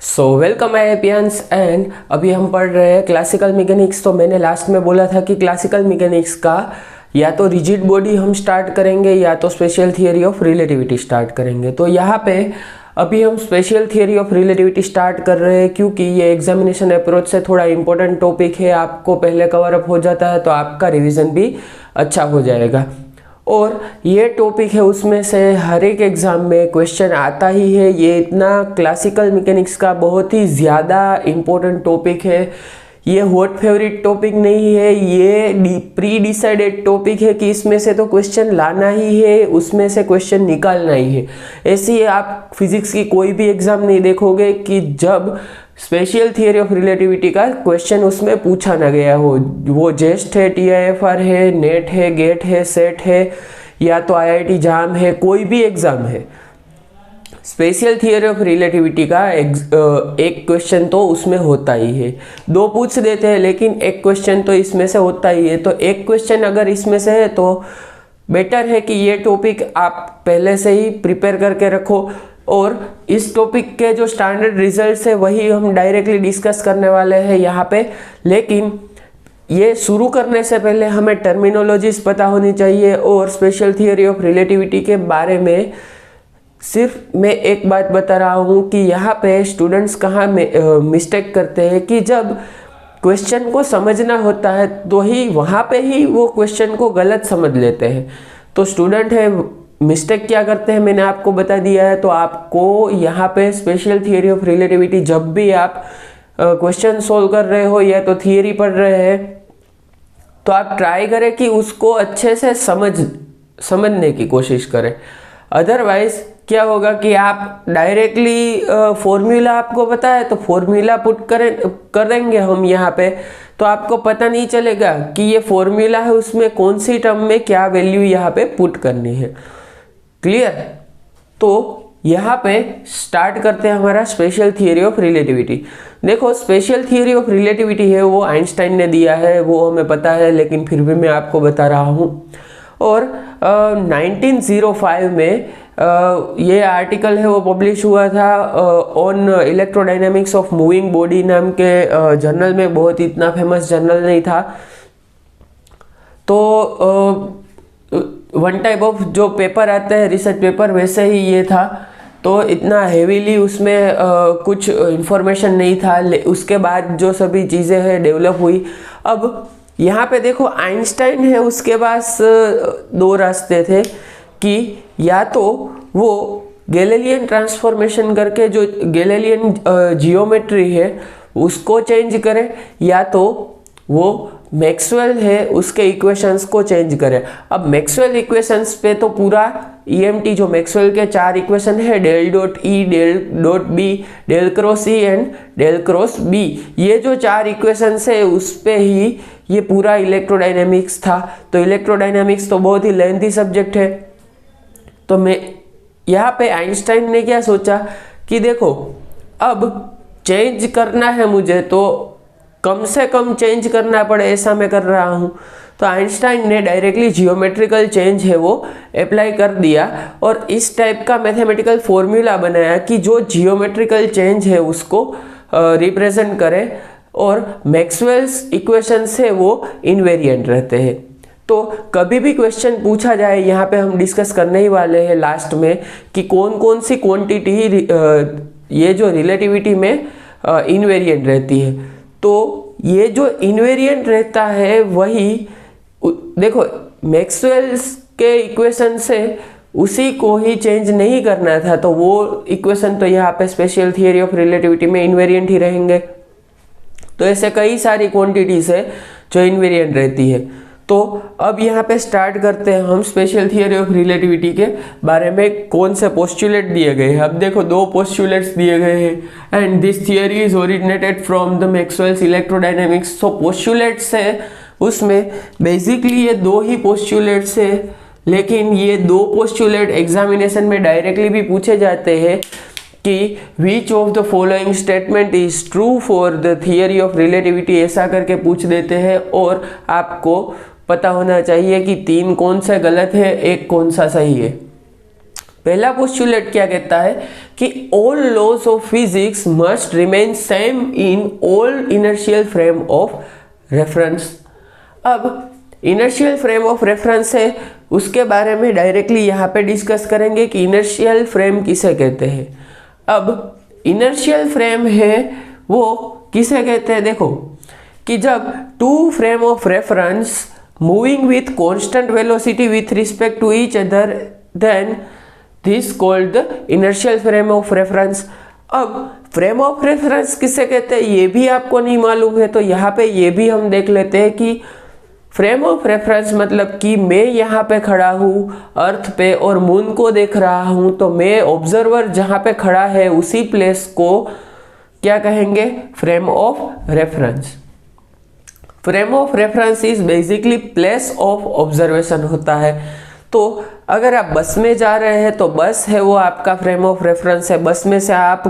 So welcome my एपियंस and अभी हम पढ़ रहे हैं क्लासिकल मैकेनिक्स। तो मैंने लास्ट में बोला था कि क्लासिकल मैकेनिक्स का या तो रिजिड बॉडी हम स्टार्ट करेंगे या तो special theory of relativity start करेंगे। तो यहाँ पे अभी हम special theory of relativity start कर रहे हैं क्योंकि ये एग्जामिनेशन अप्रोच से थोड़ा इंपॉर्टेंट टॉपिक है। आपको पहले कवर अप हो जाता है तो आपका रिवीजन भी अच्छा हो जाएगा। और ये टॉपिक है उसमें से हर एक एग्ज़ाम में क्वेश्चन आता ही है। ये इतना क्लासिकल मैकेनिक्स का बहुत ही ज़्यादा इम्पोर्टेंट टॉपिक है। ये हॉट फेवरेट टॉपिक नहीं है, ये प्री डिसाइडेड टॉपिक है कि इसमें से तो क्वेश्चन लाना ही है, उसमें से क्वेश्चन निकालना ही है। ऐसे ही आप फिजिक्स की कोई भी एग्ज़ाम नहीं देखोगे कि जब स्पेशल थियरी ऑफ रिलेटिविटी का क्वेश्चन उसमें पूछा ना गया हो। वो जेस्ट है, TIFR है, नेट है, गेट है, सेट है या तो IIT जाम है, कोई भी एग्ज़ाम है, स्पेशल थियरी ऑफ रिलेटिविटी का एक क्वेश्चन तो उसमें होता ही है। दो पूछ देते हैं लेकिन एक क्वेश्चन तो इसमें से होता ही है। तो एक क्वेश्चन अगर इसमें से है तो बेटर है कि ये टॉपिक आप पहले से ही प्रिपेयर करके रखो। और इस टॉपिक के जो स्टैंडर्ड रिजल्ट्स है वही हम डायरेक्टली डिस्कस करने वाले हैं यहाँ पे। लेकिन ये शुरू करने से पहले हमें टर्मिनोलॉजीज पता होनी चाहिए। और स्पेशल थियरी ऑफ रिलेटिविटी के बारे में सिर्फ मैं एक बात बता रहा हूँ कि यहाँ पे स्टूडेंट्स कहाँ मिस्टेक करते हैं कि जब क्वेश्चन को समझना होता है तो ही वहाँ पे ही वो क्वेश्चन को गलत समझ लेते हैं। तो स्टूडेंट है मिस्टेक क्या करते हैं मैंने आपको बता दिया है। तो आपको यहाँ पे स्पेशल थियरी ऑफ रिलेटिविटी जब भी आप क्वेश्चन सोल्व कर रहे हो या तो थियरी पढ़ रहे हैं तो आप ट्राई करें कि उसको अच्छे से समझने की कोशिश करें। अदरवाइज क्या होगा कि आप डायरेक्टली फॉर्मूला आपको पता है तो फॉर्मूला पुट करेंगे हम यहाँ पे, तो आपको पता नहीं चलेगा कि ये फॉर्मूला है उसमें कौन सी टर्म में क्या वैल्यू यहाँ पे पुट करनी है। क्लियर? तो यहाँ पे स्टार्ट करते हैं हमारा स्पेशल थियरी ऑफ रिलेटिविटी। देखो स्पेशल थियरी ऑफ रिलेटिविटी है वो आइंस्टाइन ने दिया है, वो हमें पता है, लेकिन फिर भी मैं आपको बता रहा हूँ। और 1905 में ये आर्टिकल है वो पब्लिश हुआ था on electrodynamics of moving body नाम के जर्नल में। बहुत इतना फेमस जर्नल नहीं था। तो वन टाइप ऑफ जो पेपर आते हैं रिसर्च पेपर वैसे ही ये था। तो इतना हेवीली उसमें कुछ इंफॉर्मेशन नहीं था। उसके बाद जो सभी चीज़ें हैं डेवलप हुई। अब यहाँ पे देखो आइंस्टाइन है उसके पास दो रास्ते थे कि या तो वो गैलीलियन ट्रांसफॉर्मेशन करके जो गैलीलियन जियोमेट्री है उसको चेंज करे, या तो वो मैक्सवेल है उसके इक्वेशंस को चेंज करे। अब मैक्सवेल इक्वेशंस पे तो पूरा EMT जो मैक्सवेल के चार इक्वेशन है, del dot E, del dot B, del cross E and del cross B, ये जो चार इक्वेशंस है उस पे ही ये पूरा इलेक्ट्रोडायनेमिक्स था। तो इलेक्ट्रोडायनेमिक्स तो बहुत ही लेंथी सब्जेक्ट है। तो मैं यहाँ पे आइंस्टाइन ने क्या सोचा कि देखो अब चेंज करना है मुझे तो कम से कम चेंज करना पड़े, ऐसा मैं कर रहा हूँ। तो आइंस्टाइन ने डायरेक्टली जियोमेट्रिकल चेंज है वो अप्लाई कर दिया और इस टाइप का मैथमेटिकल फॉर्मूला बनाया कि जो जियोमेट्रिकल चेंज है उसको रिप्रेजेंट करे और मैक्सवेल्स इक्वेशन से वो इनवेरिएंट रहते हैं। तो कभी भी क्वेश्चन पूछा जाए, यहाँ पे हम डिस्कस करने ही वाले हैं लास्ट में कि कौन कौन सी क्वांटिटी ये जो रिलेटिविटी में इनवेरिएंट रहती है। तो ये जो इनवेरिएंट रहता है वही देखो मैक्सवेल्स के इक्वेशन से उसी को ही चेंज नहीं करना था, तो वो इक्वेशन तो यहाँ पे स्पेशल थियरी ऑफ रिलेटिविटी में इनवेरिएंट ही रहेंगे। तो ऐसे कई सारी क्वांटिटीज है जो इनवेरिएंट रहती है। तो अब यहाँ पे स्टार्ट करते हैं हम स्पेशल थियरी ऑफ रिलेटिविटी के बारे में कौन से पोस्टुलेट दिए गए हैं। अब देखो दो पोस्टुलेट्स दिए गए हैं and this theory is originated from the Maxwell's electrodynamics. तो पोस्टुलेट्स है उसमें बेसिकली ये दो ही पोस्टुलेट्स है, लेकिन ये दो पोस्टुलेट एग्जामिनेशन में डायरेक्टली भी पूछे जाते हैं कि which of the following statement is true for the theory of relativity, ऐसा करके पूछ देते हैं। और आपको पता होना चाहिए कि तीन कौन सा गलत है, एक कौन सा सही है। पहला पोस्टुलेट क्या कहता है कि all laws of physics must remain same in all inertial frame of reference. अब इनर्शियल फ्रेम ऑफ रेफरेंस है, उसके बारे में डायरेक्टली यहाँ पे डिस्कस करेंगे कि इनर्शियल फ्रेम किसे कहते हैं। अब इनर्शियल फ्रेम है वो किसे कहते हैं, देखो कि जब two frame of reference moving with constant velocity with respect to each other then this called the inertial frame of reference. अब फ्रेम ऑफ रेफरेंस किसे कहते हैं ये भी आपको नहीं मालूम है, तो यहाँ पे ये भी हम देख लेते हैं कि फ्रेम ऑफ रेफरेंस मतलब कि मैं यहाँ पे खड़ा हूँ अर्थ पे और मून को देख रहा हूँ, तो मैं ऑब्जर्वर जहाँ पे खड़ा है उसी प्लेस को क्या कहेंगे, frame of reference. Frame of reference is basically place of observation होता है। तो अगर आप बस में जा रहे हैं तो बस है वो आपका फ्रेम ऑफ रेफरेंस है। बस में से आप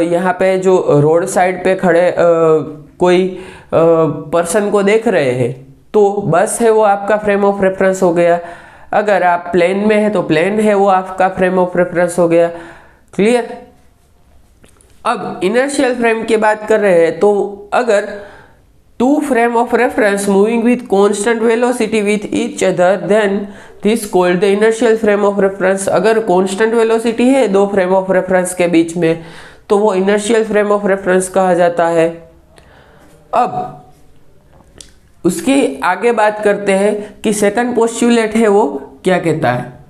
यहाँ पे जो रोड साइड पे खड़े कोई पर्सन को देख रहे हैं तो बस है वो आपका फ्रेम ऑफ रेफरेंस हो गया। अगर आप प्लेन में है तो प्लेन है वो आपका फ्रेम ऑफ रेफरेंस हो गया। क्लियर। अब इनर्शियल फ्रेम की बात कर रहे हैं तो अगर two frame of reference moving with constant velocity with each other then this called the inertial frame of reference. अगर कांस्टेंट वेलोसिटी है दो फ्रेम ऑफ रेफरेंस के बीच में तो वो इनर्शियल फ्रेम ऑफ रेफरेंस कहा जाता है। अब उसकी आगे बात करते हैं कि सेकंड पोस्टुलेट है वो क्या कहता है।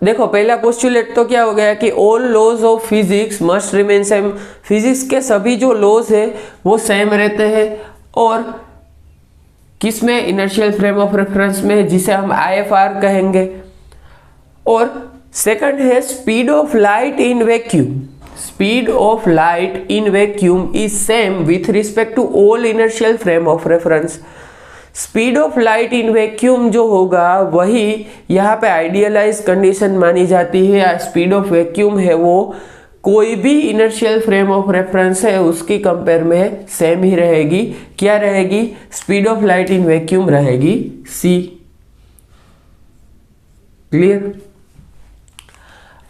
देखो पहला पोस्टुलेट तो क्या हो गया कि all laws of physics must remain same. Physics के सभी जो लॉज है वो सेम रहते हैं और किसमें, इनर्शियल फ्रेम ऑफ रेफरेंस में, जिसे हम IFR कहेंगे। और सेकंड है speed of light in vacuum. Speed of light in vacuum is same with respect to all inertial frame of reference। Speed of light in vacuum जो होगा वही यहाँ पे आइडियलाइज कंडीशन मानी जाती है। स्पीड ऑफ वैक्यूम है वो कोई भी इनर्शियल फ्रेम ऑफ रेफरेंस है उसकी कंपेयर में सेम ही रहेगी। क्या रहेगी, speed of light in vacuum रहेगी c। क्लियर।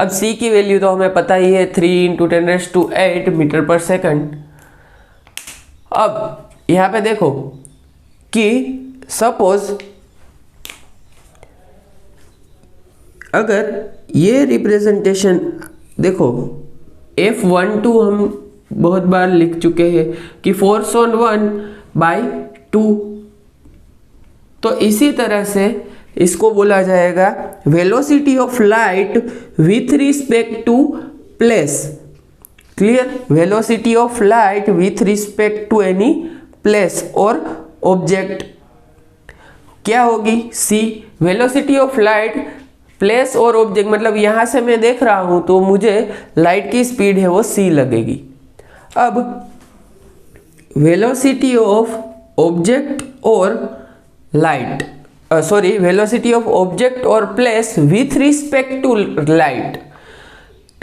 अब c की वैल्यू तो हमें पता ही है 3 × 10⁸ मीटर पर सेकंड। अब यहाँ पे देखो कि सपोज अगर ये रिप्रेजेंटेशन देखो F12 हम बहुत बार लिख चुके हैं कि फोर्स ऑन 1/2। तो इसी तरह से इसको बोला जाएगा velocity of light with respect to place. Clear. Velocity of light with respect to any place और ऑब्जेक्ट क्या होगी, c। Velocity of light place और ऑब्जेक्ट मतलब यहां से मैं देख रहा हूं तो मुझे लाइट की स्पीड है वो c लगेगी। अब वेलोसिटी ऑफ ऑब्जेक्ट और लाइट वेलोसिटी ऑफ ऑब्जेक्ट और place with respect to light.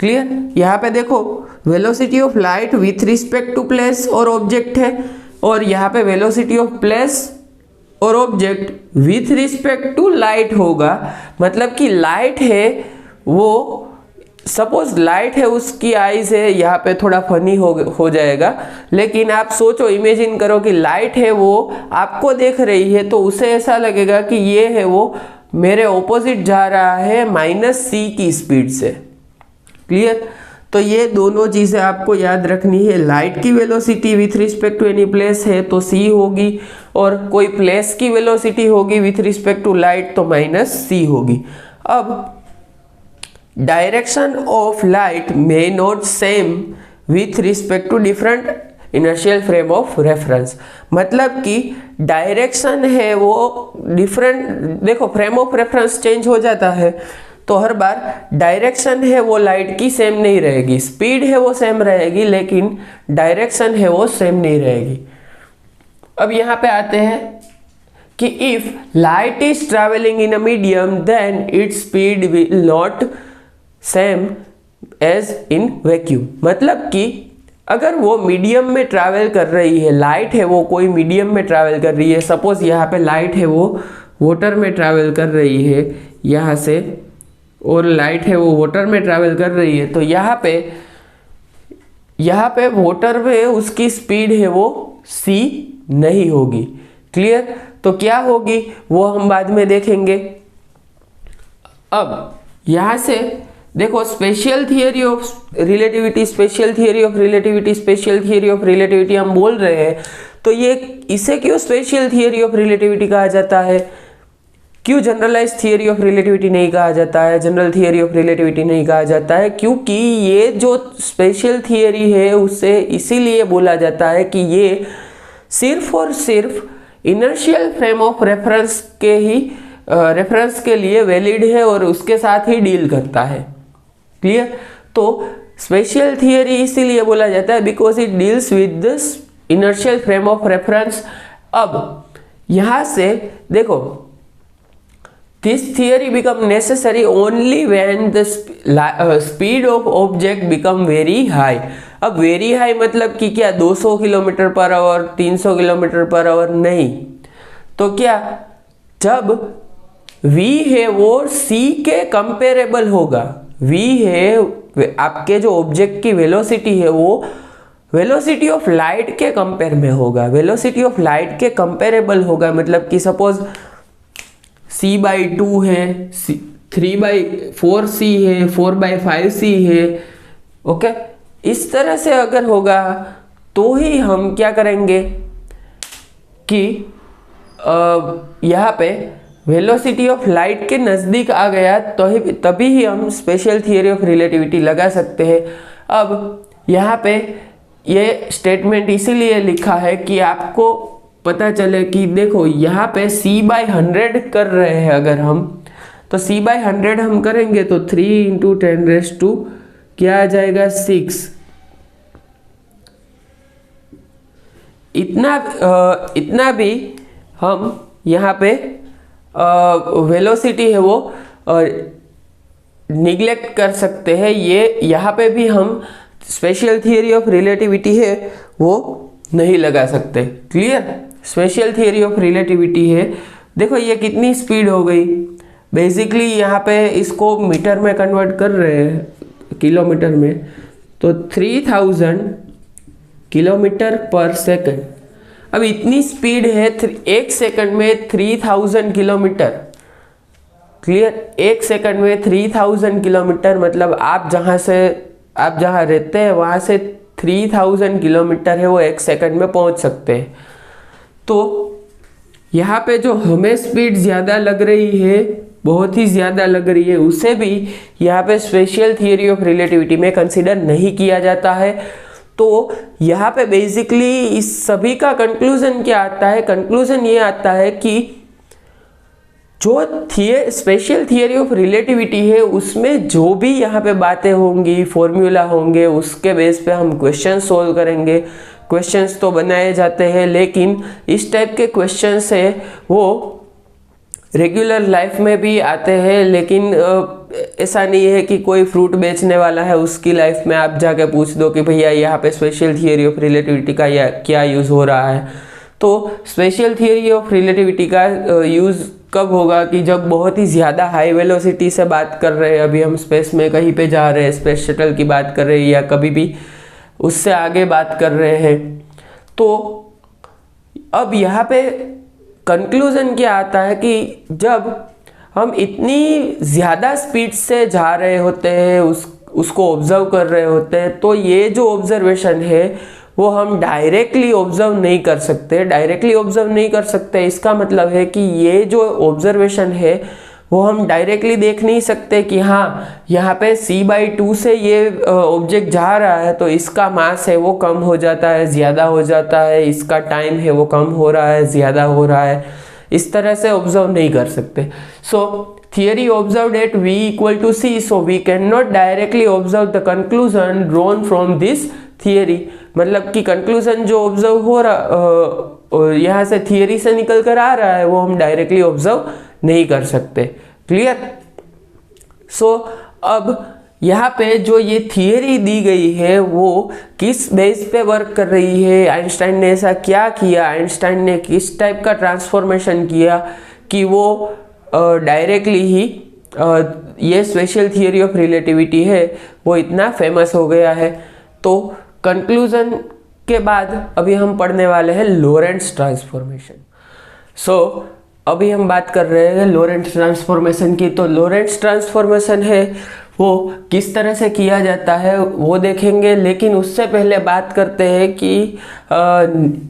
Clear. यहाँ पे देखो velocity of light with respect to place और ऑब्जेक्ट है और यहाँ पे वेलोसिटी ऑफ प्लेस और object with respect to light होगा। मतलब कि लाइट है वो सपोज लाइट है उसकी आईज है, यहाँ पे थोड़ा फनी हो जाएगा लेकिन आप सोचो, इमेजिन करो कि लाइट है वो आपको देख रही है तो उसे ऐसा लगेगा कि ये है वो मेरे ऑपोजिट जा रहा है -c की स्पीड से। क्लियर। तो ये दोनों चीज़ें आपको याद रखनी है। लाइट की velocity with respect to any place है तो c होगी और कोई प्लेस की वेलोसिटी होगी विथ रिस्पेक्ट टू लाइट तो -c होगी। अब direction of light may not same with respect to different inertial frame of reference. मतलब कि डायरेक्शन है वो डिफरेंट, देखो फ्रेम ऑफ रेफरेंस चेंज हो जाता है तो हर बार डायरेक्शन है वो लाइट की सेम नहीं रहेगी। स्पीड है वो सेम रहेगी लेकिन डायरेक्शन है वो सेम नहीं रहेगी। अब यहाँ पे आते हैं कि if light is travelling in a medium then its speed will not same as in vacuum. मतलब कि अगर वो मीडियम में ट्रैवल कर रही है, लाइट है वो कोई मीडियम में ट्रैवल कर रही है, सपोज यहाँ पे लाइट है वो वाटर में ट्रैवल कर रही है यहाँ से और लाइट है वो वाटर में ट्रैवल कर रही है, तो यहाँ पे वाटर में उसकी स्पीड है वो c नहीं होगी। क्लियर? तो क्या होगी वो हम बाद में देखेंगे। अब यहाँ से देखो, special theory of relativity, special theory of relativity, special theory of relativity हम बोल रहे हैं, तो ये इसे क्यों स्पेशल थियरी ऑफ रिलेटिविटी कहा जाता है? क्यों जनरलाइज थियरी ऑफ रिलेटिविटी नहीं कहा जाता है, जनरल थियरी ऑफ रिलेटिविटी नहीं कहा जाता है? क्योंकि ये जो स्पेशल थियरी है उसे इसीलिए बोला जाता है कि ये सिर्फ और सिर्फ इनर्शियल फ्रेम ऑफ रेफरेंस के ही रेफरेंस के लिए वैलिड है और उसके साथ ही डील करता है। क्लियर? तो स्पेशल थियरी इसीलिए बोला जाता है because it deals with the inertial frame of reference. अब यहां से देखो, this theory become necessary only when the speed of object become very high. अब वेरी हाई मतलब कि क्या 200 kilometre per hour, 300 kilometre per hour? नहीं। तो क्या, जब v है वो c के कंपेरेबल होगा। v है आपके जो ऑब्जेक्ट की वेलोसिटी है वो वेलोसिटी ऑफ लाइट के कंपेयर में होगा, वेलोसिटी ऑफ लाइट के कंपेरेबल होगा। मतलब कि सपोज c/2 है, 3/4c है, 4/5c है। ओके, इस तरह से अगर होगा तो ही हम क्या करेंगे कि यहाँ पे वेलोसिटी ऑफ लाइट के नज़दीक आ गया तो तभी ही हम स्पेशल थियरी ऑफ रिलेटिविटी लगा सकते हैं। अब यहाँ पे ये स्टेटमेंट इसीलिए लिखा है कि आपको पता चले कि देखो यहाँ पे c/100 कर रहे हैं अगर हम, तो c/100 हम करेंगे तो 3 × 10⁻⁴ क्या आ जाएगा 6। इतना भी हम यहाँ पे वेलोसिटी है वो निग्लेक्ट कर सकते हैं। ये यहाँ पे भी हम स्पेशल थियरी ऑफ रिलेटिविटी है वो नहीं लगा सकते। Clear? Special theory of relativity है, देखो ये कितनी स्पीड हो गई। बेसिकली यहाँ पे इसको मीटर में कन्वर्ट कर रहे हैं, किलोमीटर में, तो 3000 किलोमीटर पर सेकंड। अब इतनी स्पीड है, एक सेकंड में 3000 किलोमीटर। क्लियर? एक सेकंड में 3000 किलोमीटर मतलब आप जहाँ रहते हैं वहाँ से 3000 किलोमीटर है वो एक सेकंड में पहुँच सकते हैं। तो यहाँ पे जो हमें स्पीड ज़्यादा लग रही है, बहुत ही ज़्यादा लग रही है, उसे भी यहाँ पे स्पेशल थियरी ऑफ रिलेटिविटी में कंसिडर नहीं किया जाता है। तो यहाँ पे बेसिकली इस सभी का कंक्लूजन क्या आता है? कंक्लूजन ये आता है कि जो स्पेशल थियरी ऑफ रिलेटिविटी है उसमें जो भी यहाँ पे बातें होंगी, फॉर्मूला होंगे, उसके बेस पे हम क्वेश्चन सोल्व करेंगे। क्वेश्चंस तो बनाए जाते हैं, लेकिन इस टाइप के क्वेश्चंस है वो रेगुलर लाइफ में भी आते हैं। लेकिन ऐसा नहीं है कि कोई फ्रूट बेचने वाला है उसकी लाइफ में आप जाके पूछ दो कि भैया यहाँ पे स्पेशल थियरी ऑफ रिलेटिविटी का क्या यूज़ हो रहा है। तो स्पेशल थियरी ऑफ रिलेटिविटी का यूज़ कब होगा कि जब बहुत ही ज़्यादा हाई वेलोसिटी से बात कर रहे हैं, अभी हम स्पेस में कहीं पे जा रहे हैं, स्पेस शटल की बात कर रहे हैं, या कभी भी उससे आगे बात कर रहे हैं। तो अब यहाँ पे कंक्लूजन क्या आता है कि जब हम इतनी ज़्यादा स्पीड से जा रहे होते हैं, उसको ऑब्जर्व कर रहे होते हैं, तो ये जो ऑब्जर्वेशन है वो हम डायरेक्टली ऑब्जर्व नहीं कर सकते। डायरेक्टली ऑब्जर्व नहीं कर सकते इसका मतलब है कि ये जो ऑब्जर्वेशन है वो हम डायरेक्टली देख नहीं सकते कि हाँ यहाँ पे c/2 से ये ऑब्जेक्ट जा रहा है तो इसका मास है वो कम हो जाता है, ज़्यादा हो जाता है, इसका टाइम है वो कम हो रहा है, ज़्यादा हो रहा है, इस तरह से ऑब्जर्व नहीं कर सकते। So theory observed at v = c, so we cannot directly observe the conclusion drawn from this theory. मतलब कि कंक्लूजन जो ऑब्जर्व हो रहा यहाँ से थियरी से निकल कर आ रहा है वो हम डायरेक्टली ऑब्जर्व नहीं कर सकते। क्लियर? सो अब यहाँ पे जो ये थियरी दी गई है वो किस बेस पे वर्क कर रही है, आइंस्टाइन ने ऐसा क्या किया, आइंस्टाइन ने किस टाइप का ट्रांसफॉर्मेशन किया कि वो डायरेक्टली ही ये स्पेशल थियरी ऑफ रिलेटिविटी है वो इतना फेमस हो गया है। तो कंक्लूजन के बाद अभी हम पढ़ने वाले हैं लोरेंट्ज़ ट्रांसफॉर्मेशन। अभी हम बात कर रहे हैं लोरेंट्ज़ ट्रांसफॉर्मेशन की। तो लोरेंट्ज़ ट्रांसफॉर्मेशन है वो किस तरह से किया जाता है वो देखेंगे, लेकिन उससे पहले बात करते हैं कि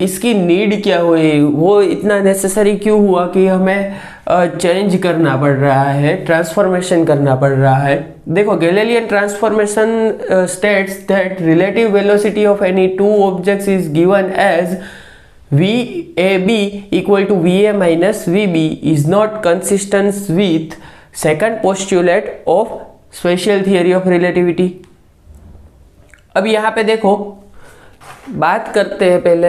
इसकी नीड क्या हुई, वो इतना नेसेसरी क्यों हुआ कि हमें चेंज करना पड़ रहा है, ट्रांसफॉर्मेशन करना पड़ रहा है। देखो, Galilean transformation states that relative velocity of any two objects is given as VAB equal to VA minus VB is not consistent with second postulate of special theory of relativity। अब यहाँ पे देखो, बात करते हैं पहले,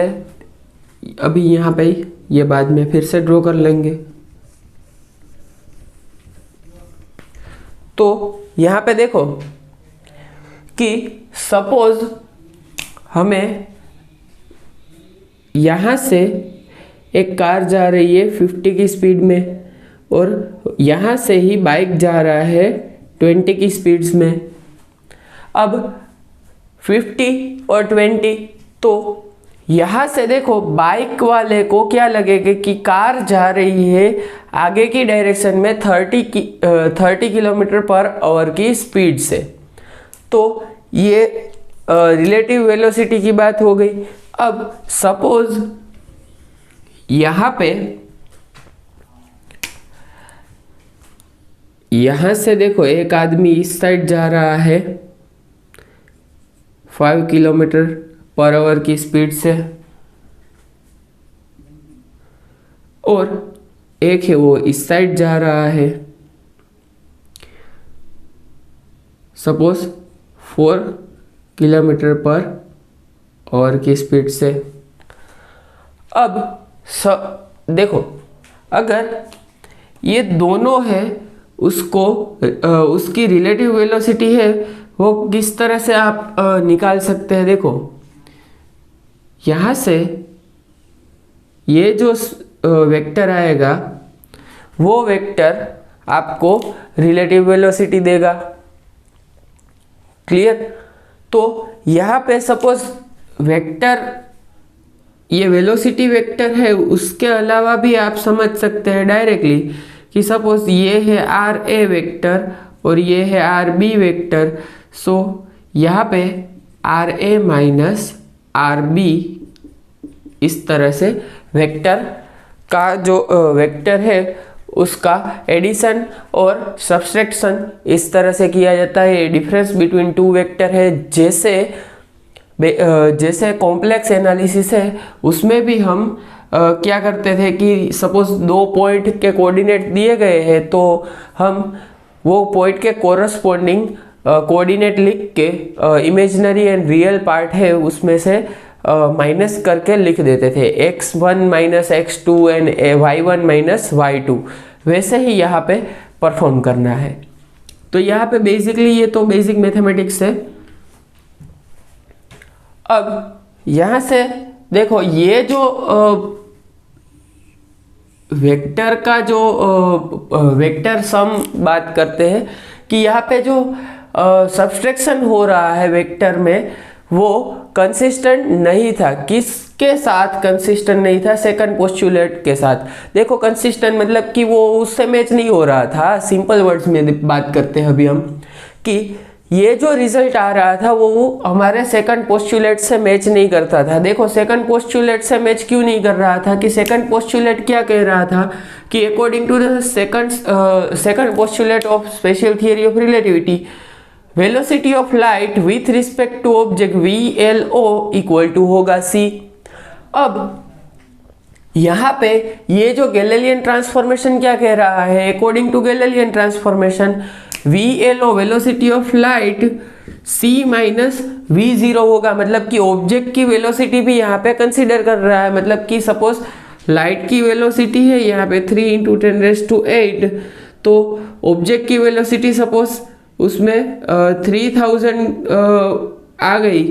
अभी यहाँ पे ये बाद में फिर से ड्रॉ कर लेंगे। तो यहाँ पे देखो कि सपोज हमें यहाँ से एक कार जा रही है 50 की स्पीड में और यहाँ से ही बाइक जा रहा है 20 की स्पीड्स में। अब 50 और 20, तो यहाँ से देखो बाइक वाले को क्या लगेगा कि कार जा रही है आगे की डायरेक्शन में 30 किलोमीटर पर आवर की स्पीड से। तो ये रिलेटिव वेलोसिटी की बात हो गई। अब सपोज यहाँ पे यहाँ से देखो एक आदमी इस साइड जा रहा है 5 किलोमीटर पर आवर की स्पीड से और एक है वो इस साइड जा रहा है सपोज 4 किलोमीटर पर आवर की स्पीड से। अब देखो, अगर ये दोनों है उसको उसकी रिलेटिव वेलोसिटी है वो किस तरह से आप निकाल सकते हैं। देखो, यहाँ से ये जो वेक्टर आएगा वो वेक्टर आपको रिलेटिव वेलोसिटी देगा। क्लियर? तो यहाँ पे सपोज वेक्टर, ये वेलोसिटी वेक्टर है, उसके अलावा भी आप समझ सकते हैं डायरेक्टली कि सपोज ये है आर ए वेक्टर और ये है आर बी वेक्टर। सो यहाँ पे R A minus R B इस तरह से वेक्टर का जो वेक्टर है उसका एडिशन और सब्सट्रैक्शन इस तरह से किया जाता है। डिफरेंस बिटवीन टू वेक्टर है, जैसे कॉम्प्लेक्स एनालिसिस है उसमें भी हम क्या करते थे कि सपोज 2 पॉइंट के कोऑर्डिनेट दिए गए हैं तो हम वो पॉइंट के कोरस्पॉन्डिंग कोऑर्डिनेट लिख के इमेजिनरी एंड रियल पार्ट है उसमें से माइनस करके लिख देते थे, x1 minus x2 and y1 minus y2। वैसे ही यहाँ पे परफॉर्म करना है। तो यहाँ पे बेसिकली ये तो बेसिक मैथमेटिक्स है। अब यहाँ से देखो, ये जो वेक्टर का जो वेक्टर सम बात करते हैं कि यहाँ पे जो सब्सट्रैक्शन हो रहा है वेक्टर में वो कंसिस्टेंट नहीं था। किसके साथ कंसिस्टेंट नहीं था? सेकंड पोस्टुलेट के साथ। देखो, कंसिस्टेंट मतलब कि वो उससे मैच नहीं हो रहा था। सिंपल वर्ड्स में बात करते हैं अभी हम कि ये जो रिजल्ट आ रहा था वो हमारे सेकंड पोस्टुलेट से मैच नहीं करता था। देखो, सेकंड पोस्टुलेट से मैच क्यों नहीं कर रहा था कि सेकंड पोस्टुलेट क्या कह रहा था कि according to the second postulate of special theory of relativity, velocity of light with respect to object VLO equal to होगा c। अब यहाँ पे ये जो गैलीलियन ट्रांसफॉर्मेशन क्या कह रहा है? According to Galilean transformation VLO velocity of light c minus V0 होगा। मतलब कि ऑब्जेक्ट की वेलोसिटी भी यहाँ पे कंसिडर कर रहा है। मतलब कि सपोज लाइट की वेलोसिटी है यहाँ पे 3 × 10⁸, तो ऑब्जेक्ट की वेलोसिटी सपोज उसमें 3000 आ गई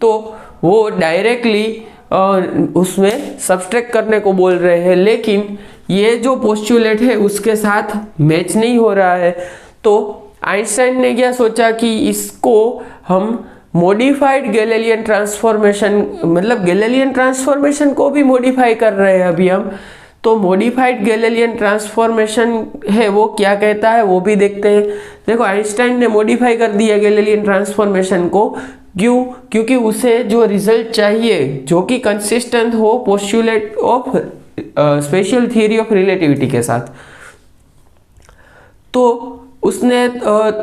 तो वो डायरेक्टली उसमें सब्सट्रैक्ट करने को बोल रहे हैं, लेकिन ये जो पोस्टुलेट है उसके साथ मैच नहीं हो रहा है। तो आइंस्टाइन ने क्या सोचा कि इसको हम मॉडिफाइड गैलीलियन ट्रांसफॉर्मेशन, मतलब गैलीलियन ट्रांसफॉर्मेशन को भी मॉडिफाई कर रहे हैं अभी हम, तो मॉडिफाइड गैलीलियन ट्रांसफॉर्मेशन है वो क्या कहता है वो भी देखते हैं। देखो आइंस्टाइन ने मॉडिफाई कर दिया गैलीलियन ट्रांसफॉर्मेशन को, क्यों? क्योंकि उसे जो रिजल्ट चाहिए जो कि कंसिस्टेंट हो postulate of special theory of relativity के साथ, तो उसने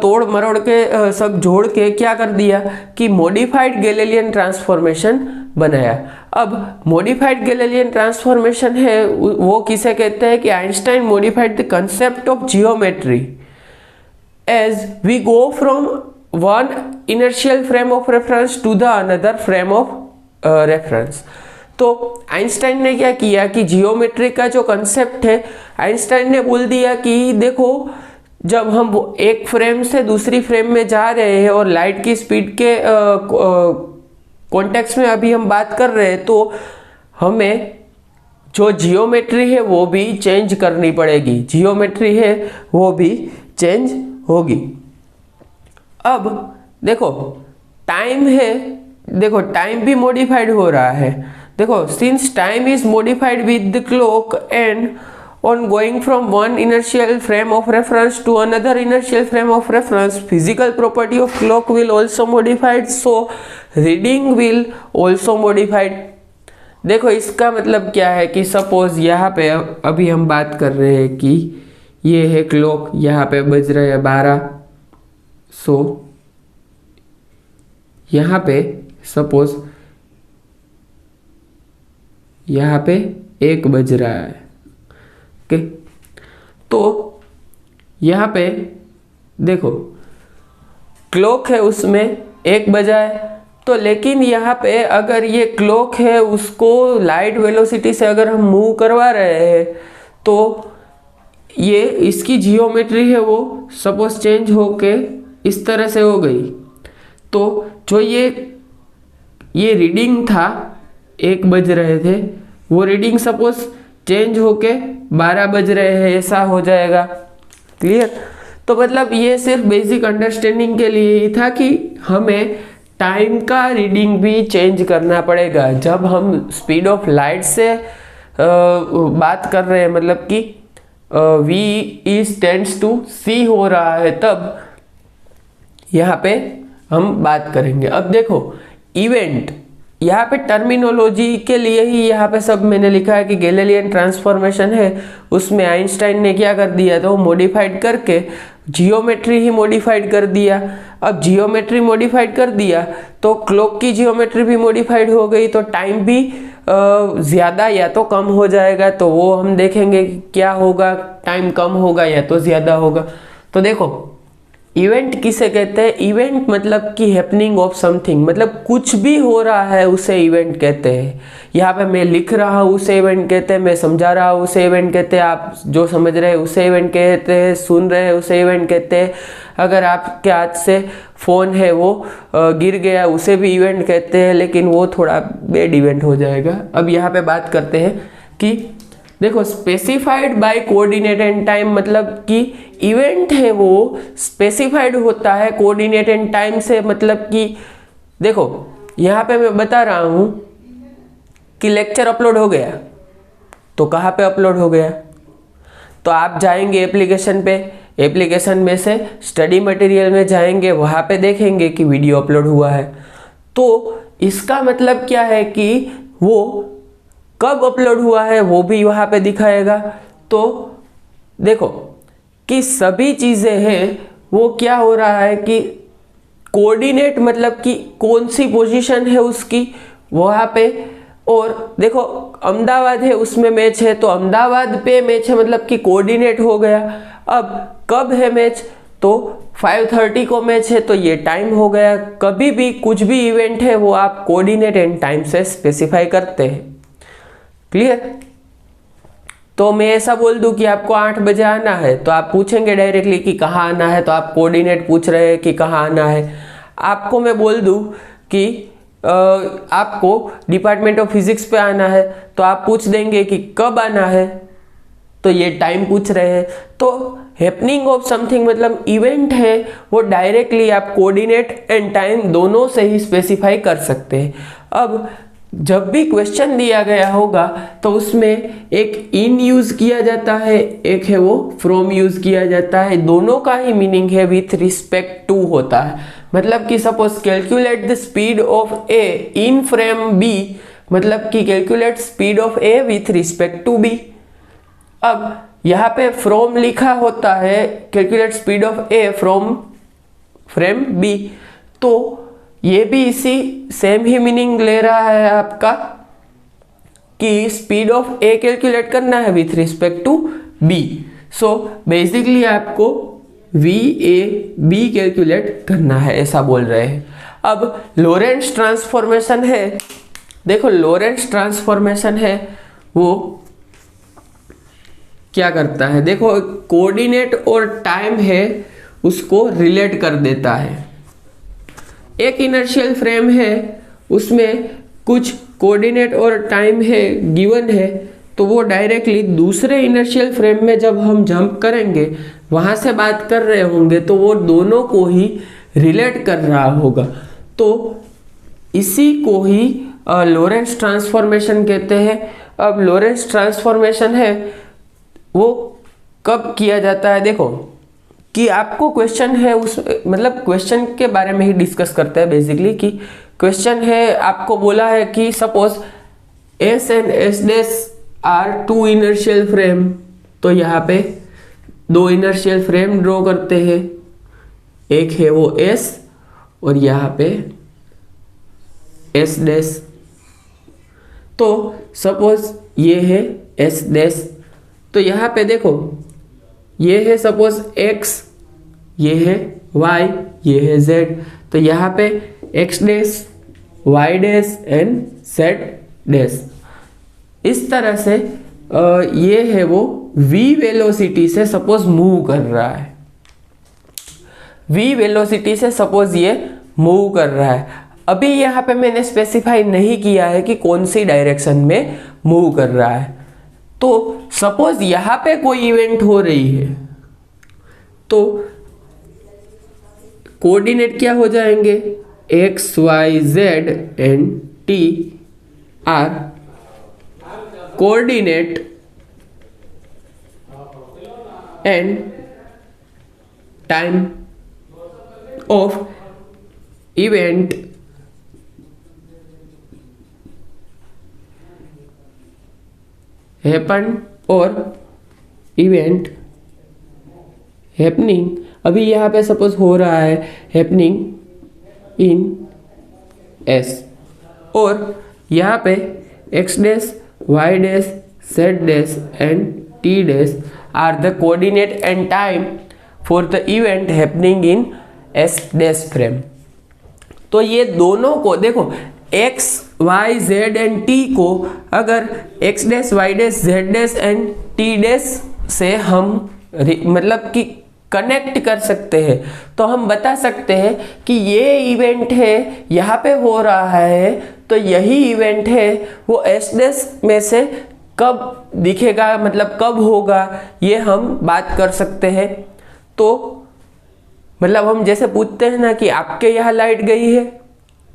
तोड़ मरोड़ के सब जोड़ के क्या कर दिया कि मॉडिफाइड गैलीलियन ट्रांसफॉर्मेशन बनाया। अब मॉडिफाइड गैलीलियन ट्रांसफॉर्मेशन है वो किसे कहते हैं कि Einstein modified the concept of geometry as we go from one inertial frame of reference to the another frame of reference. तो आइंस्टाइन ने क्या किया कि जियोमेट्री का जो कंसेप्ट है, आइंस्टाइन ने बोल दिया कि देखो जब हम एक फ्रेम से दूसरी फ्रेम में जा रहे हैं और लाइट की स्पीड के कॉन्टेक्स्ट में अभी हम बात कर रहे हैं, तो हमें जो जियोमेट्री है वो भी चेंज करनी पड़ेगी, जियोमेट्री है वो भी चेंज होगी। अब देखो टाइम है, देखो टाइम भी मॉडिफाइड हो रहा है। देखो since time is modified with the clock and on going from one inertial frame of reference to another inertial frame of reference, physical property of clock will also modified, so reading will also modified। देखो इसका मतलब क्या है कि suppose यहाँ पे अभी हम बात कर रहे हैं कि ये है क्लॉक, यहाँ पे बज रहे हैं 12, सो यहाँ पे सपोज यहाँ पे 1 बज रहा है, ओके। तो यहाँ पे देखो क्लॉक है उसमें 1 बजा है, तो लेकिन यहाँ पे अगर ये क्लॉक है उसको लाइट वेलोसिटी से अगर हम मूव करवा रहे हैं तो ये इसकी जियोमेट्री है वो सपोज चेंज होके इस तरह से हो गई। तो जो ये रीडिंग था 1 बज रहे थे, वो रीडिंग सपोज चेंज होके 12 बज रहे हैं, ऐसा हो जाएगा। क्लियर? तो मतलब ये सिर्फ बेसिक अंडरस्टैंडिंग के लिए ही था कि हमें टाइम का रीडिंग भी चेंज करना पड़ेगा। जब हम स्पीड ऑफ लाइट से बात कर रहे हैं, मतलब कि v is tends to c हो रहा है, तब यहाँ पे हम बात करेंगे। अब देखो इवेंट, यहाँ पे टर्मिनोलॉजी के लिए ही यहाँ पे सब मैंने लिखा है कि गैलीलियन ट्रांसफॉर्मेशन है, उसमें आइंस्टाइन ने क्या कर दिया तो मॉडिफाइड करके जियोमेट्री ही मॉडिफाइड कर दिया। अब जियोमेट्री मॉडिफाइड कर दिया तो क्लॉक की जियोमेट्री भी मॉडिफाइड हो गई, तो टाइम भी ज़्यादा या तो कम हो जाएगा। तो वो हम देखेंगे कि क्या होगा, टाइम कम होगा या तो ज़्यादा होगा। तो देखो इवेंट किसे कहते हैं? इवेंट मतलब कि हैपनिंग ऑफ समथिंग, मतलब कुछ भी हो रहा है उसे इवेंट कहते हैं। यहाँ पे मैं लिख रहा हूँ उसे इवेंट कहते हैं, मैं समझा रहा हूँ उसे इवेंट कहते हैं, आप जो समझ रहे हैं उसे इवेंट कहते हैं, सुन रहे हैं उसे इवेंट कहते हैं। अगर आपके हाथ से फ़ोन है वो गिर गया उसे भी इवेंट कहते हैं, लेकिन वो थोड़ा बैड इवेंट हो जाएगा। अब यहाँ पे बात करते हैं कि देखो specified by coordinate and time, मतलब कि इवेंट है वो स्पेसिफाइड होता है कोऑर्डिनेट एंड टाइम से। मतलब कि देखो यहाँ पे मैं बता रहा हूँ कि लेक्चर अपलोड हो गया, तो कहाँ पे अपलोड हो गया? तो आप जाएंगे एप्लीकेशन पे, एप्लीकेशन में से स्टडी मटेरियल में जाएंगे, वहाँ पे देखेंगे कि वीडियो अपलोड हुआ है। तो इसका मतलब क्या है कि वो कब अपलोड हुआ है वो भी वहाँ पे दिखाएगा। तो देखो कि सभी चीज़ें हैं वो क्या हो रहा है कि कोऑर्डिनेट मतलब कि कौन सी पोजीशन है उसकी वहाँ पे। और देखो अहमदाबाद है उसमें मैच है, तो अहमदाबाद पे मैच है मतलब कि कोऑर्डिनेट हो गया। अब कब है मैच? तो 5:30 को मैच है, तो ये टाइम हो गया। कभी भी कुछ भी इवेंट है वो आप कोऑर्डिनेट एंड टाइम से स्पेसिफाई करते हैं। क्लियर? तो मैं ऐसा बोल दूं कि आपको 8 बजे आना है, तो आप पूछेंगे डायरेक्टली कि कहाँ आना है, तो आप कोऑर्डिनेट पूछ रहे हैं कि कहाँ आना है। आपको मैं बोल दूं कि आपको डिपार्टमेंट ऑफ फिजिक्स पे आना है, तो आप पूछ देंगे कि कब आना है, तो ये टाइम पूछ रहे हैं। तो हैपनिंग ऑफ समथिंग मतलब इवेंट है, वो डायरेक्टली आप कोऑर्डिनेट एंड टाइम दोनों से ही स्पेसिफाई कर सकते हैं। अब जब भी क्वेश्चन दिया गया होगा तो उसमें एक इन यूज किया जाता है, एक है वो फ्रॉम यूज किया जाता है। दोनों का ही मीनिंग है विथ रिस्पेक्ट टू होता है। मतलब कि suppose calculate the speed of A in frame B, मतलब कि calculate speed of A with respect to B. अब यहाँ पे फ्रॉम लिखा होता है calculate speed of A from frame B, तो ये भी इसी सेम ही मीनिंग ले रहा है आपका कि स्पीड ऑफ ए कैलकुलेट करना है with respect to B. So basically आपको वी ए बी कैलकुलेट करना है, ऐसा बोल रहे हैं। अब लॉरेंट्ज ट्रांसफॉर्मेशन है, देखो लॉरेंट्ज ट्रांसफॉर्मेशन है वो क्या करता है, देखो कोऑर्डिनेट और टाइम है उसको रिलेट कर देता है। एक इनर्शियल फ्रेम है उसमें कुछ कोऑर्डिनेट और टाइम है गिवन है, तो वो डायरेक्टली दूसरे इनर्शियल फ्रेम में जब हम जंप करेंगे वहां से बात कर रहे होंगे तो वो दोनों को ही रिलेट कर रहा होगा। तो इसी को ही लॉरेंट्ज ट्रांसफॉर्मेशन कहते हैं। अब लॉरेंट्ज ट्रांसफॉर्मेशन है वो कब किया जाता है, देखो कि आपको क्वेश्चन है उस मतलब क्वेश्चन के बारे में ही डिस्कस करते हैं बेसिकली। कि क्वेश्चन है आपको बोला है कि suppose S and S dash are two inertial frame, तो यहाँ पे दो इनर्शियल फ्रेम ड्रॉ करते हैं, एक है वो एस और यहाँ पे एस डैश। तो सपोज ये है एस डैश, तो यहाँ पे देखो ये है सपोज x, ये है y, ये है z, तो यहाँ पे x dash y dash and z dash. इस तरह से ये है वो v वेलोसिटी से सपोज मूव कर रहा है, v वेलोसिटी से सपोज ये मूव कर रहा है। अभी यहाँ पे मैंने स्पेसिफाई नहीं किया है कि कौन सी डायरेक्शन में मूव कर रहा है। तो सपोज यहाँ पे कोई इवेंट हो रही है तो कोऑर्डिनेट क्या हो जाएंगे, x y z and t are coordinate and time of event happen और इवेंट हैपनिंग। अभी यहाँ पे सपोज हो रहा है हैपनिंग इन एस, और यहाँ पे X dash Y dash Z dash and T dash are the coordinate and time for the event happening in S dash frame. तो ये दोनों को देखो x y z and t को अगर x dash y dash z dash and t dash से हम मतलब कि कनेक्ट कर सकते हैं, तो हम बता सकते हैं कि ये इवेंट है यहाँ पे हो रहा है, तो यही इवेंट है वो s डैश में से कब दिखेगा मतलब कब होगा, ये हम बात कर सकते हैं। तो मतलब हम जैसे पूछते हैं ना कि आपके यहाँ लाइट गई है,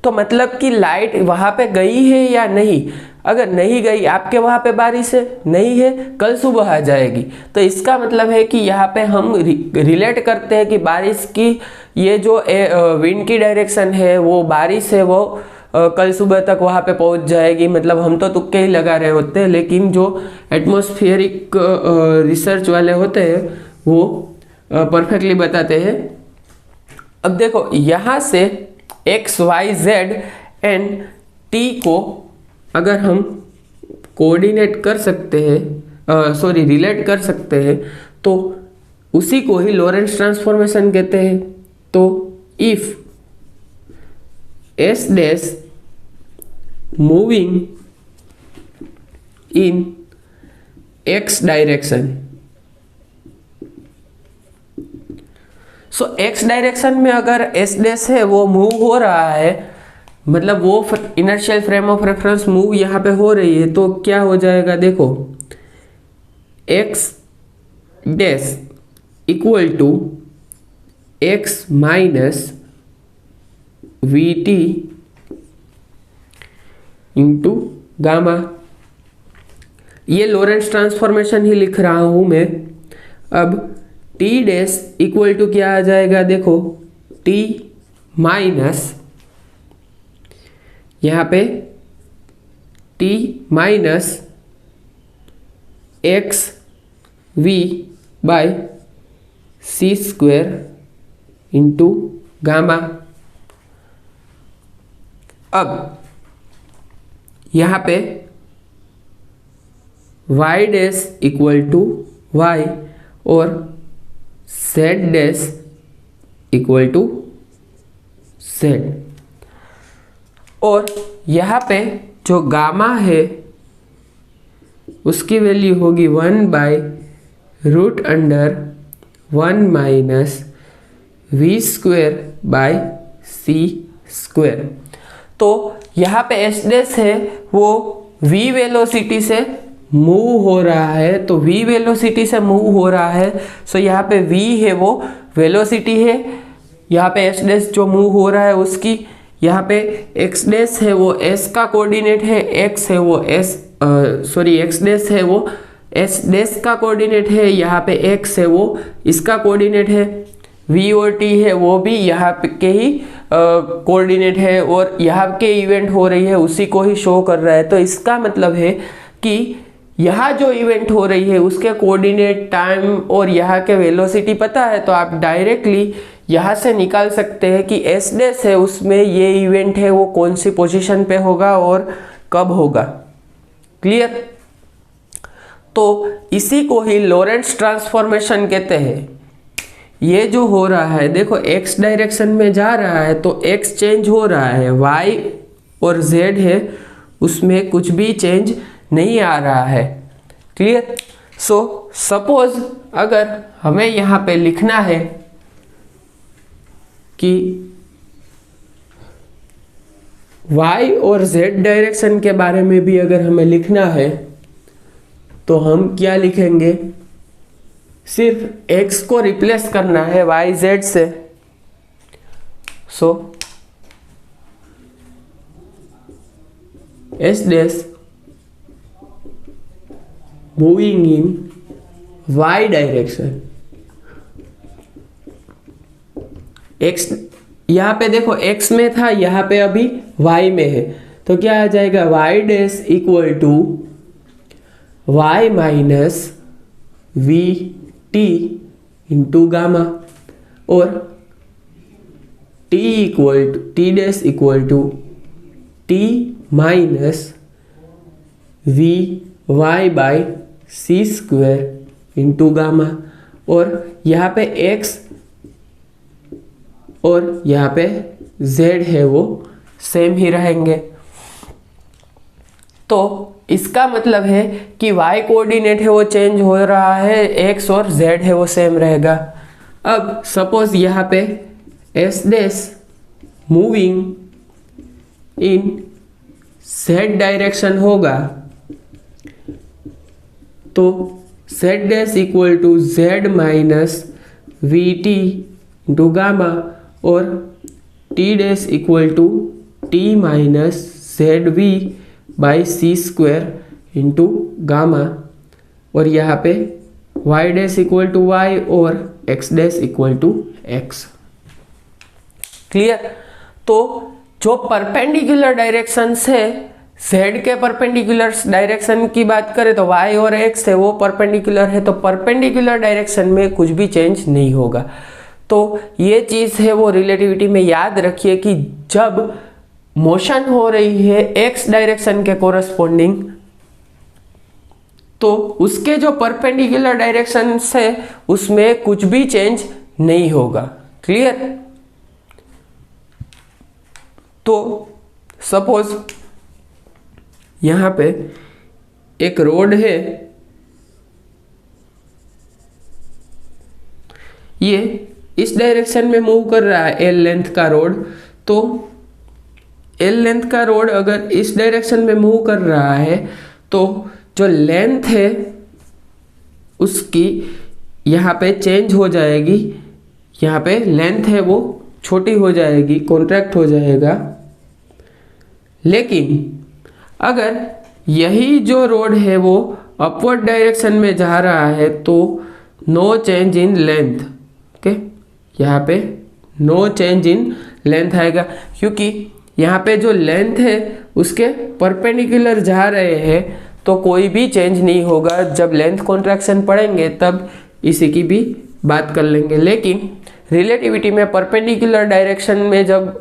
तो मतलब कि लाइट वहाँ पे गई है या नहीं, अगर नहीं गई आपके वहाँ पे बारिश है, नहीं है कल सुबह आ जाएगी, तो इसका मतलब है कि यहाँ पे हम रिलेट करते हैं कि बारिश की ये जो विंड की डायरेक्शन है वो बारिश है वो कल सुबह तक वहाँ पे पहुँच जाएगी। मतलब हम तो तुक्के ही लगा रहे होते हैं, लेकिन जो एटमॉस्फेरिक रिसर्च वाले होते हैं वो परफेक्टली बताते हैं। अब देखो यहाँ से X Y Z and T को अगर हम कोऑर्डिनेट कर सकते हैं सॉरी रिलेट कर सकते हैं, तो उसी को ही लॉरेंट्ज ट्रांसफॉर्मेशन कहते हैं। तो if S dash moving in x direction, so x direction में अगर एस डैश है वो मूव हो रहा है, मतलब वो inertial frame of reference move यहाँ पे हो रही है, तो क्या हो जाएगा देखो x dash equal to x minus we T into gamma. ये लॉरेंट्ज ट्रांसफॉर्मेशन ही लिख रहा हूं मैं। अब टी डैश इक्वल टू क्या आ जाएगा, देखो टी माइनस, यहाँ पे t minus x v by C square into gamma. अब यहाँ पे y dash equal to y और z dash equal to z, और यहाँ पे जो गामा है उसकी वैल्यू होगी 1/√1 minus v square by C square. तो यहाँ पे एस डैश है वो v वेलोसिटी से मूव हो रहा है, तो v वेलोसिटी से मूव हो रहा है, सो यहाँ पे v है वो वेलोसिटी है, यहाँ पे एस डैश जो मूव हो रहा है उसकी, यहाँ पे x डैश है वो s का कोऑर्डिनेट है, x है वो x डैश है वो s डैश का कोऑर्डिनेट है, यहाँ पे x है वो इसका कोऑर्डिनेट है, v और t है वो भी यहाँ के ही कोऑर्डिनेट है, और यहाँ के इवेंट हो रही है उसी को ही शो कर रहा है। तो इसका मतलब है कि यहाँ जो इवेंट हो रही है उसके कोऑर्डिनेट, टाइम और यहाँ के वेलोसिटी पता है, तो आप डायरेक्टली यहाँ से निकाल सकते हैं कि एस डैश है उसमें ये इवेंट है वो कौन सी पोजीशन पे होगा और कब होगा। क्लियर? तो इसी को ही लॉरेंट्ज ट्रांसफॉर्मेशन कहते हैं। ये जो हो रहा है देखो x डायरेक्शन में जा रहा है तो x चेंज हो रहा है, y और z है उसमें कुछ भी चेंज नहीं आ रहा है। क्लियर? सो सपोज अगर हमें यहाँ पे लिखना है कि y और z डायरेक्शन के बारे में भी अगर हमें लिखना है तो हम क्या लिखेंगे, सिर्फ x को रिप्लेस करना है y z से। सो s डैश मूविंग इन y डायरेक्शन, x यहाँ पे देखो x में था, यहाँ पे अभी y में है, तो क्या आ जाएगा y dash equal to y minus we T into gamma, और T dash equal to T minus V Y by C square into gamma, और यहाँ पे x और यहाँ पे z है वो सेम ही रहेंगे। तो इसका मतलब है कि y कोऑर्डिनेट है वो चेंज हो रहा है, x और z है वो सेम रहेगा। अब सपोज यहाँ पे s dash moving in z direction होगा तो z dash equal to z minus we T into gamma, और t dash equal to t minus z v by c square into gamma, और यहाँ पे y dash equal to y और x dash equal to x। Clear? तो जो perpendicular direction है, z के perpendicular direction की बात करें तो y और x है वो परपेंडिकुलर है, तो परपेंडिकुलर डायरेक्शन में कुछ भी चेंज नहीं होगा। तो ये चीज़ है वो रिलेटिविटी में याद रखिए कि जब मोशन हो रही है x डायरेक्शन के कोरस्पोंडिंग, तो उसके जो परपेंडिकुलर डायरेक्शन है उसमें कुछ भी चेंज नहीं होगा। क्लियर? तो सपोज यहाँ पे एक रोड है, ये इस डायरेक्शन में मूव कर रहा है एल लेंथ का रोड, तो एल लेंथ का रोड अगर इस डायरेक्शन में मूव कर रहा है तो जो लेंथ है उसकी यहाँ पे चेंज हो जाएगी, यहाँ पे लेंथ है वो छोटी हो जाएगी, कॉन्ट्रैक्ट हो जाएगा। लेकिन अगर यही जो रोड है वो अपवर्ड डायरेक्शन में जा रहा है तो no change in length. Okay, यहाँ पे नो चेंज इन लेंथ आएगा, क्योंकि यहाँ पे जो लेंथ है उसके परपेंडिकुलर जा रहे हैं, तो कोई भी चेंज नहीं होगा। जब लेंथ कॉन्ट्रैक्शन पढ़ेंगे तब इसी की भी बात कर लेंगे। लेकिन रिलेटिविटी में परपेंडिकुलर डायरेक्शन में जब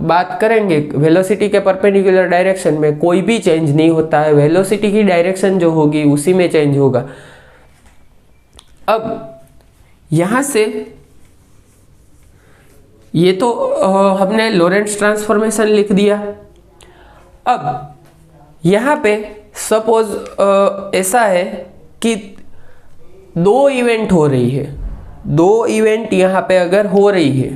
बात करेंगे, वेलोसिटी के परपेंडिकुलर डायरेक्शन में कोई भी चेंज नहीं होता है, वेलोसिटी की डायरेक्शन जो होगी उसी में चेंज होगा। अब यहाँ से ये तो हमने लॉरेंट्ज ट्रांसफॉर्मेशन लिख दिया। अब यहाँ पे सपोज ऐसा है कि दो इवेंट हो रही है, दो इवेंट यहाँ पे अगर हो रही है,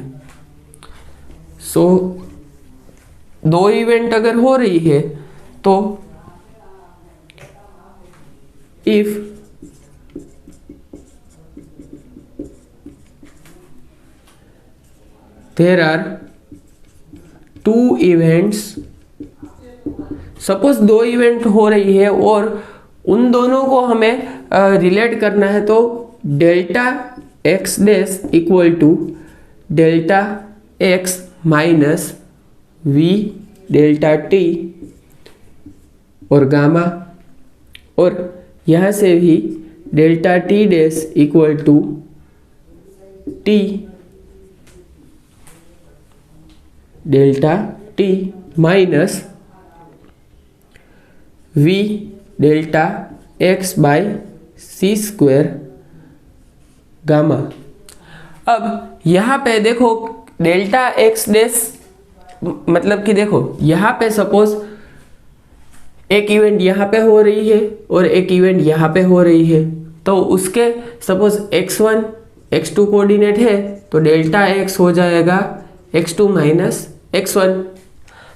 दो इवेंट अगर हो रही है तो if there are two events, suppose दो इवेंट हो रही है और उन दोनों को हमें रिलेट करना है, तो delta x dash equal to delta x minus v delta t और गामा, और यहाँ से भी delta t dash equal to t delta t minus v delta x by c square gamma. अब यहाँ पे देखो डेल्टा एक्स डैश मतलब कि देखो यहाँ पे सपोज एक इवेंट यहाँ पे हो रही है और एक इवेंट यहाँ पे हो रही है, तो उसके सपोज x1 x2 कोऑर्डिनेट है तो डेल्टा x हो जाएगा x2 माइनस x1।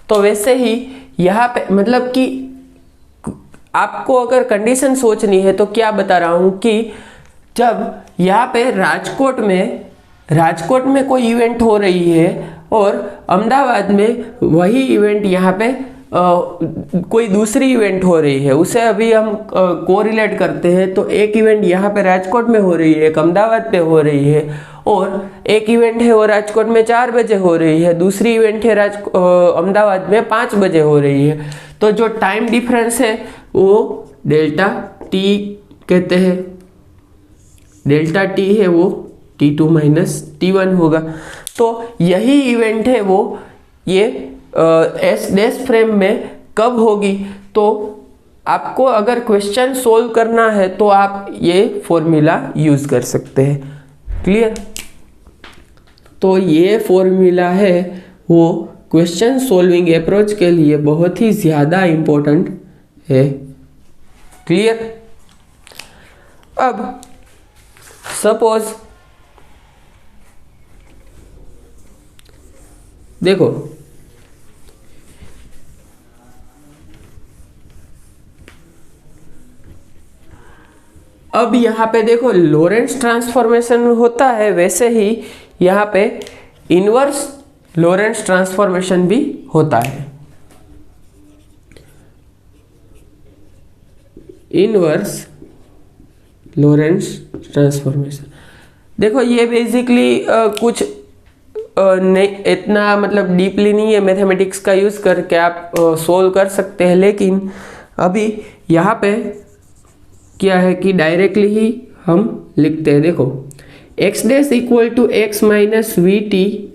तो वैसे ही यहाँ पे मतलब कि आपको अगर कंडीशन सोचनी है तो क्या बता रहा हूँ कि जब यहाँ पे राजकोट में कोई इवेंट हो रही है और अहमदाबाद में वही इवेंट यहाँ पे कोई दूसरी इवेंट हो रही है, उसे अभी हम कोरिलेट करते हैं, तो एक इवेंट यहाँ पे राजकोट में हो रही है, एक अहमदाबाद पे हो रही है, और एक इवेंट है वो राजकोट में 4 बजे हो रही है, दूसरी इवेंट है अहमदाबाद में 5 बजे हो रही है। तो जो टाइम डिफरेंस है वो डेल्टा टी कहते हैं, डेल्टा टी है वो T2 माइनस T1 होगा। तो यही इवेंट है वो ये एस डैश फ्रेम में कब होगी, तो आपको अगर क्वेश्चन सोल्व करना है तो आप ये फॉर्मूला यूज कर सकते हैं। क्लियर? तो ये फॉर्मूला है वो क्वेश्चन सोल्विंग अप्रोच के लिए बहुत ही ज़्यादा इम्पोर्टेंट है। क्लियर? अब सपोज देखो अब यहाँ पे देखो लॉरेंट्ज ट्रांसफॉर्मेशन होता है, वैसे ही यहाँ पे इनवर्स लॉरेंट्ज ट्रांसफॉर्मेशन भी होता है। इनवर्स लॉरेंट्ज ट्रांसफॉर्मेशन देखो ये बेसिकली कुछ नहीं इतना मतलब डीपली नहीं है, मैथमेटिक्स का यूज़ करके आप सोल्व कर सकते हैं। लेकिन अभी यहाँ पे क्या है कि डायरेक्टली ही हम लिखते हैं। देखो x dash equal to x minus we t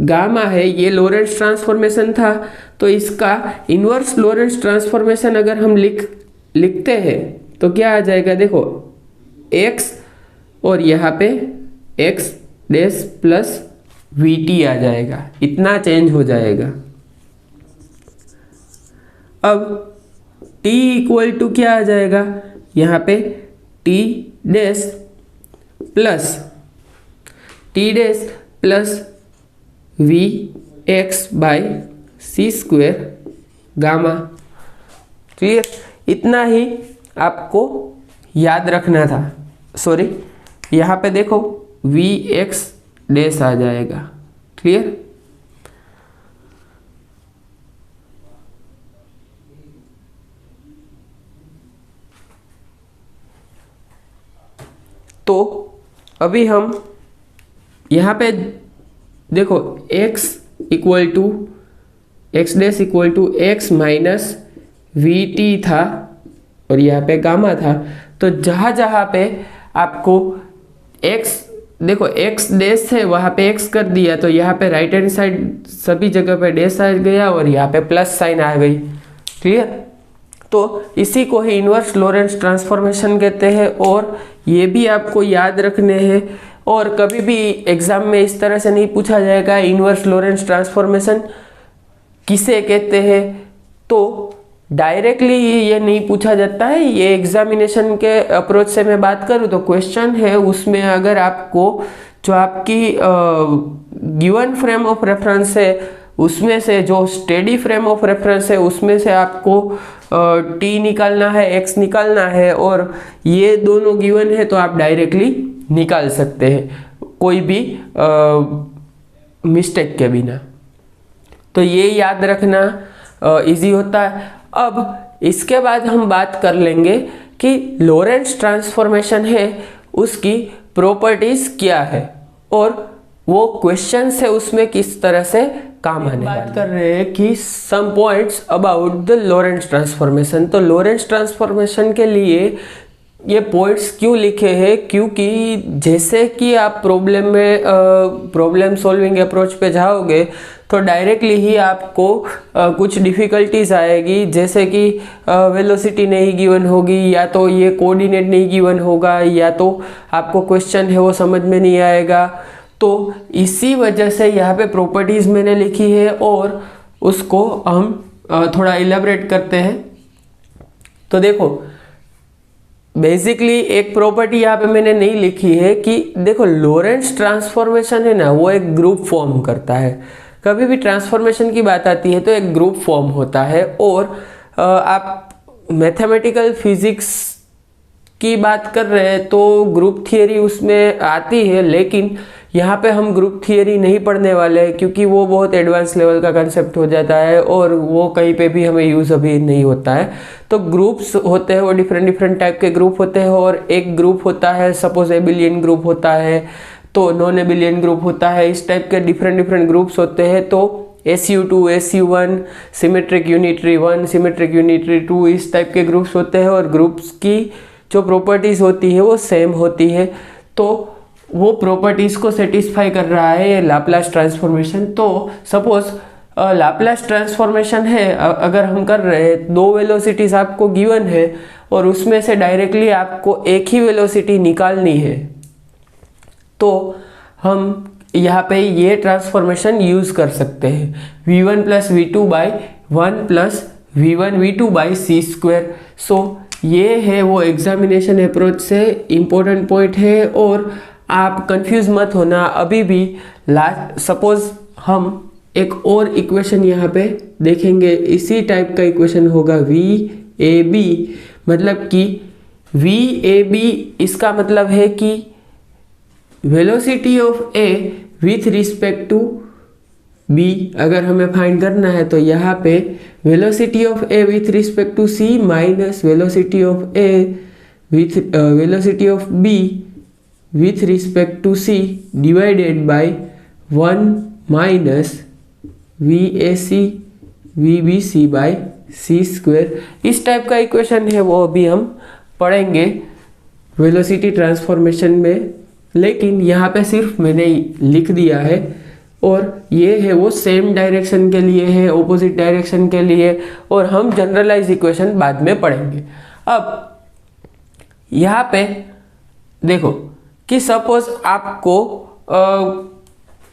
gamma है, ये लॉरेंट्ज ट्रांसफॉर्मेशन था, तो इसका इनवर्स लॉरेंट्ज ट्रांसफॉर्मेशन अगर हम लिखते हैं तो क्या आ जाएगा, देखो x और यहाँ पे x dash plus V T आ जाएगा, इतना चेंज हो जाएगा। अब t इक्वल टू क्या आ जाएगा, यहाँ पे t dash plus v x by c square gamma. Clear? इतना ही आपको याद रखना था, सॉरी यहाँ पे देखो वी एक्स डैश आ जाएगा। क्लियर? तो अभी हम यहाँ पे देखो x equal to x dash equal to x minus we t था और यहाँ पे गामा था। तो जहाँ जहाँ पे आपको x, देखो x डैश है वहाँ पे x कर दिया तो यहाँ पे राइट हैंड साइड सभी जगह पे डैश आ गया और यहाँ पे प्लस साइन आ गई। क्लियर? तो इसी को ही इन्वर्स लॉरेंस ट्रांसफॉर्मेशन कहते हैं और ये भी आपको याद रखने हैं। और कभी भी एग्जाम में इस तरह से नहीं पूछा जाएगा इन्वर्स लॉरेंस ट्रांसफॉर्मेशन किसे कहते हैं, तो डायरेक्टली ये नहीं पूछा जाता है। ये एग्जामिनेशन के अप्रोच से मैं बात करूँ तो क्वेश्चन है उसमें अगर आपको जो आपकी गिवन फ्रेम ऑफ रेफरेंस है उसमें से जो स्टेडी फ्रेम ऑफ रेफरेंस है उसमें से आपको टी निकालना है, एक्स निकालना है और ये दोनों गिवन है तो आप डायरेक्टली निकाल सकते हैं कोई भी मिस्टेक के बिना। तो ये याद रखना इजी होता है। अब इसके बाद हम बात कर लेंगे कि लॉरेंस ट्रांसफॉर्मेशन है उसकी प्रॉपर्टीज क्या है और वो क्वेश्चन से उसमें किस तरह से काम आने वाले। बात कर रहे हैं कि some points about the Lorentz transformation. तो लॉरेंस ट्रांसफॉर्मेशन के लिए ये पॉइंट्स क्यों लिखे हैं, क्योंकि जैसे कि आप प्रॉब्लम में प्रॉब्लम सॉल्विंग अप्रोच पे जाओगे तो डायरेक्टली ही आपको कुछ डिफ़िकल्टीज आएगी, जैसे कि वेलोसिटी नहीं गिवन होगी या तो ये कोऑर्डिनेट नहीं गिवन होगा या तो आपको क्वेश्चन है वो समझ में नहीं आएगा। तो इसी वजह से यहाँ पे प्रॉपर्टीज़ मैंने लिखी है और उसको हम थोड़ा इलेबरेट करते हैं। तो देखो बेसिकली एक प्रॉपर्टी यहाँ पे मैंने नहीं लिखी है कि देखो लॉरेंस ट्रांसफॉर्मेशन है ना वो एक ग्रुप फॉर्म करता है। कभी भी ट्रांसफॉर्मेशन की बात आती है तो एक ग्रुप फॉर्म होता है और आप मैथमेटिकल फिजिक्स की बात कर रहे हैं तो ग्रुप थियरी उसमें आती है, लेकिन यहाँ पे हम ग्रुप थियरी नहीं पढ़ने वाले हैं क्योंकि वो बहुत एडवांस लेवल का कंसेप्ट हो जाता है और वो कहीं पे भी हमें यूज़ अभी नहीं होता है। तो ग्रुप्स होते हैं वो डिफरेंट टाइप के ग्रुप होते हैं और एक ग्रुप होता है सपोज एबिलियन ग्रुप होता है तो नॉन एबिलियन ग्रुप होता है, इस टाइप के डिफरेंट ग्रुप्स होते हैं। तो SU2, SU1, symmetric unitary 1, symmetric unitary 2 इस टाइप के ग्रुप्स होते हैं और ग्रुप्स की जो प्रॉपर्टीज़ होती है वो सेम होती है। तो वो प्रॉपर्टीज़ को सेटिस्फाई कर रहा है ये लाप्लास ट्रांसफॉर्मेशन। तो सपोज लाप्लास ट्रांसफॉर्मेशन है अगर हम कर रहे हैं, दो वेलोसिटीज़ आपको गिवन है और उसमें से डायरेक्टली आपको एक ही वेलोसिटी निकालनी है, तो हम यहाँ पे ये ट्रांसफॉर्मेशन यूज़ कर सकते हैं v1 plus v2 by 1 plus v1 v2 by C square. So ये है वो एग्जामिनेशन अप्रोच से इम्पोर्टेंट पॉइंट है और आप कंफ्यूज मत होना अभी भी। लास्ट सपोज हम एक और इक्वेशन यहाँ पे देखेंगे, इसी टाइप का इक्वेशन होगा VAB, मतलब कि VAB इसका मतलब है कि velocity of A with respect to B अगर हमें फाइंड करना है तो यहाँ पे velocity of A with respect to C minus velocity of A with velocity of B with respect to C divided by 1 minus VAC VBC by C square. इस type का equation है वो अभी हम पढ़ेंगे वेलोसिटी ट्रांसफॉर्मेशन में, लेकिन यहाँ पे सिर्फ मैंने लिख दिया है और ये है वो सेम डायरेक्शन के लिए है, ऑपोजिट डायरेक्शन के लिए, और हम जनरलाइज इक्वेशन बाद में पढ़ेंगे। अब यहाँ पे देखो कि सपोज आपको